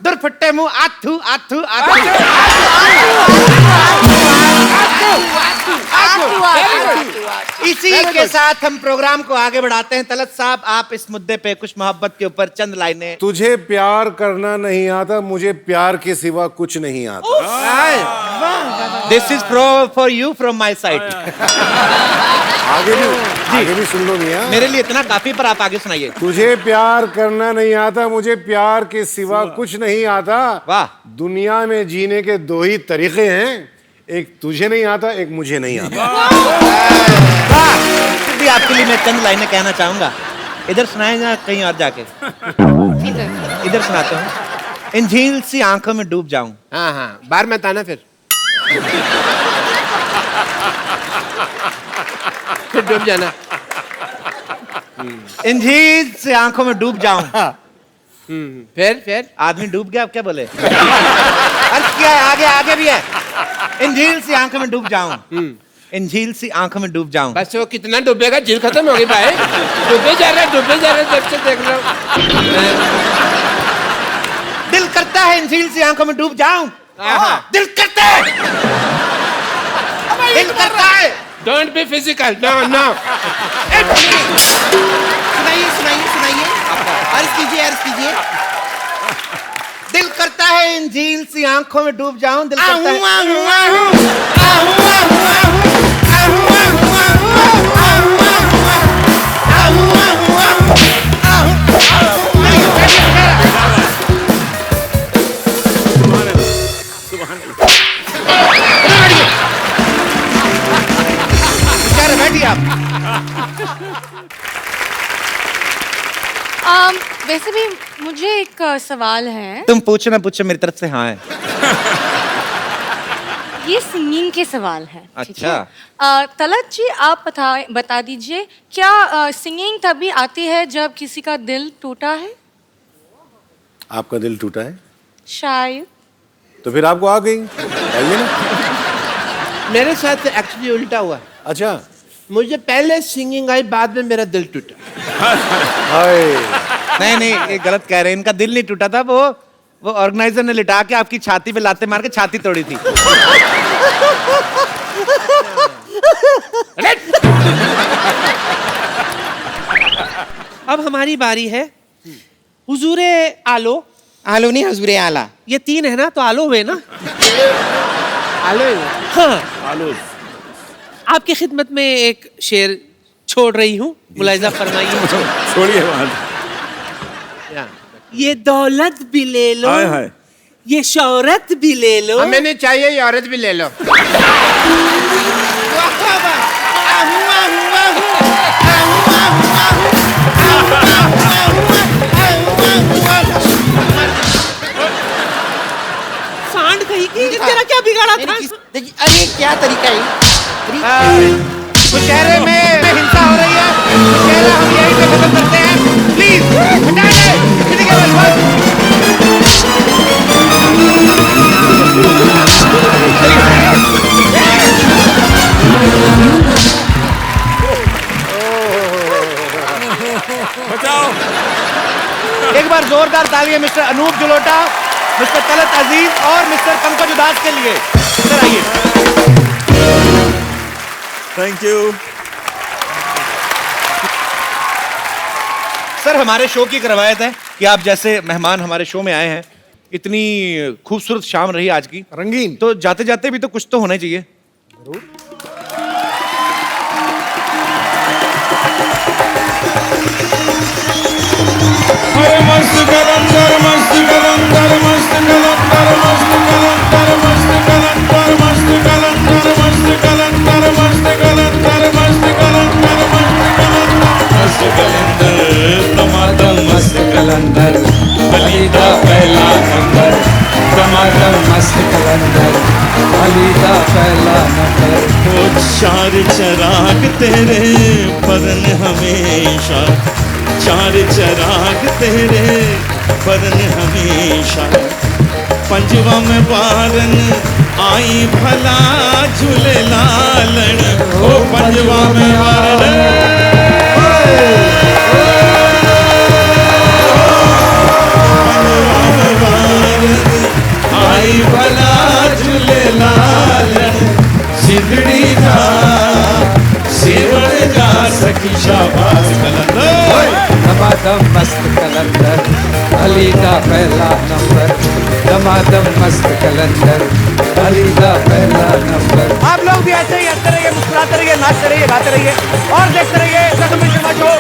Speaker 1: दुरफट्टे मुंह आथू आथू आथू। इसी के साथ हम प्रोग्राम को आगे बढ़ाते हैं। तलत साहब, आप इस मुद्दे पे कुछ मोहब्बत के ऊपर चंद लाइनें।
Speaker 11: तुझे प्यार करना नहीं आता, मुझे प्यार के सिवा कुछ नहीं आता।
Speaker 1: This is for you from my side.
Speaker 11: आगे भी सुन लो मियां।
Speaker 1: मेरे लिए इतना काफी, पर आप आगे सुनाइए।
Speaker 11: तुझे प्यार करना नहीं आता, मुझे प्यार के सिवा कुछ नहीं आता।
Speaker 1: वाह।
Speaker 11: दुनिया में जीने के दो ही तरीके हैं, एक तुझे नहीं आता, एक मुझे नहीं आता।
Speaker 1: फिर भी आपके लिए मैं चंद लाइनें कहना चाहूंगा। इधर सुनाए या कहीं और जाके? इधर सुनाते हूँ। इन झील सी आंखों में डूब जाऊं।
Speaker 2: हाँ हाँ, बाहर मत आना फिर डूब जाना।
Speaker 1: इन झील से आंखों में डूब जाऊं।
Speaker 2: फिर
Speaker 1: आदमी डूब गया, अब क्या बोले? अर्थ क्या है? आगे आगे भी है। इन झील सी आंखों में डूब जाऊं। इन झील सी आंखों में डूब जाऊं।
Speaker 2: बस वो कितना डूबेगा, झील खत्म होगी भाई। डूबे जा रहा है, जब से देख रहा हूँ।
Speaker 1: दिल करता है इन झील सी आंखों में डूब जाऊं। दिल करता है, दिल करता है।
Speaker 2: Don't be physical, no no.
Speaker 17: सुनाइए सुनाइए सुनाइए, अर्ज कीजिए अर्ज कीजिए।
Speaker 1: दिल करता है इन झील सी आंखों में डूब जाऊं। दिल करता है। बैठिए आप।
Speaker 16: वैसे भी मुझे एक सवाल है।
Speaker 1: तुम पूछो ना पूछो, मेरी तरफ से हाँ है।
Speaker 16: ये सिंगिंग के सवाल है।
Speaker 1: अच्छा।
Speaker 16: तलत जी, आप बता दीजिए, क्या सिंगिंग तभी आती है जब किसी का दिल टूटा है?
Speaker 11: आपका दिल टूटा है?
Speaker 16: शायद।
Speaker 11: तो फिर आपको आ गई, आइए ना।
Speaker 2: मेरे साथ एक्चुअली उल्टा हुआ।
Speaker 11: अच्छा।
Speaker 2: मुझे पहले सिंगिंग आई, बाद में मेरा दिल टूटा।
Speaker 1: नहीं नहीं, ये गलत कह रहे हैं। इनका दिल नहीं टूटा था, वो ऑर्गेनाइजर ने लिटा के आपकी छाती पे लाते मार के छाती तोड़ी थी।
Speaker 18: अब हमारी बारी है। हुजूरे आलो।
Speaker 17: आलो नहीं, हुजूरे आला।
Speaker 18: ये तीन है ना, तो आलो हुए ना।
Speaker 2: आलो।
Speaker 18: हाँ,
Speaker 9: आलो।
Speaker 18: आपकी खिदमत में एक शेर छोड़ रही हूँ, मुलाहिजा फरमाइए।
Speaker 9: छोड़िए बात।
Speaker 18: ये दौलत भी ले लो,
Speaker 9: हाय हाय।
Speaker 18: ये शौहरत भी ले लो।
Speaker 2: हमें नहीं चाहिए, ये औरत भी ले लो।
Speaker 18: सांड कहीं की, तेरा क्या बिगाड़ा था?
Speaker 17: अरे क्या तरीका है?
Speaker 1: मुशहरे में हिंसा हो रही है। मुशहरा हम यहीं पे खत्म करते हैं। प्लीज हटा
Speaker 9: बचाओ।
Speaker 1: एक बार जोरदार तालियां मिस्टर अनूप जलोटा, मिस्टर तलत अजीज और मिस्टर पंकज उदास के लिए। सर आइए।
Speaker 9: Thank you.
Speaker 1: सर, हमारे शो की एक रवायत है कि आप जैसे मेहमान हमारे शो में आए हैं, इतनी खूबसूरत शाम रही आज की,
Speaker 11: रंगीन,
Speaker 1: तो जाते जाते भी तो कुछ तो होना चाहिए।
Speaker 8: अरे मस्त कलंदर, मस्त कलंदर, मस्त कलंदर, मस्त कलंदर, मस्त कलंदर, मस्त कलंदर, मस्त कलंदर, मस्त कलंदर, मस्त कलंदर, मस्त कलंदर, टमाटर मस्त कलंदर, फलीदा पहला नंबर, टमाटर मस्त कलंदर, फलीदा पहला नंबर। वो चार चराग तेरे बदन हमेशा, चार चराग तेरे बदन हमेशा, पंजवा में बारन आई भला झूले लालन, ओ पंजवा में बारन आई भला झूले लालन, सिगड़ी जा सेवण जा की शाबाश कलंदर
Speaker 14: दमादम मस्त कलंदर अली का पहला नंबर दमादम मस्त कलंदर अली का पहला नंबर।
Speaker 19: आप लोग भी ऐसे ही हंसते रहिए, मुस्कुराते रहिए, नाचते रहिए, गाते रहिए और देखते रहिए कपिल शर्मा शो।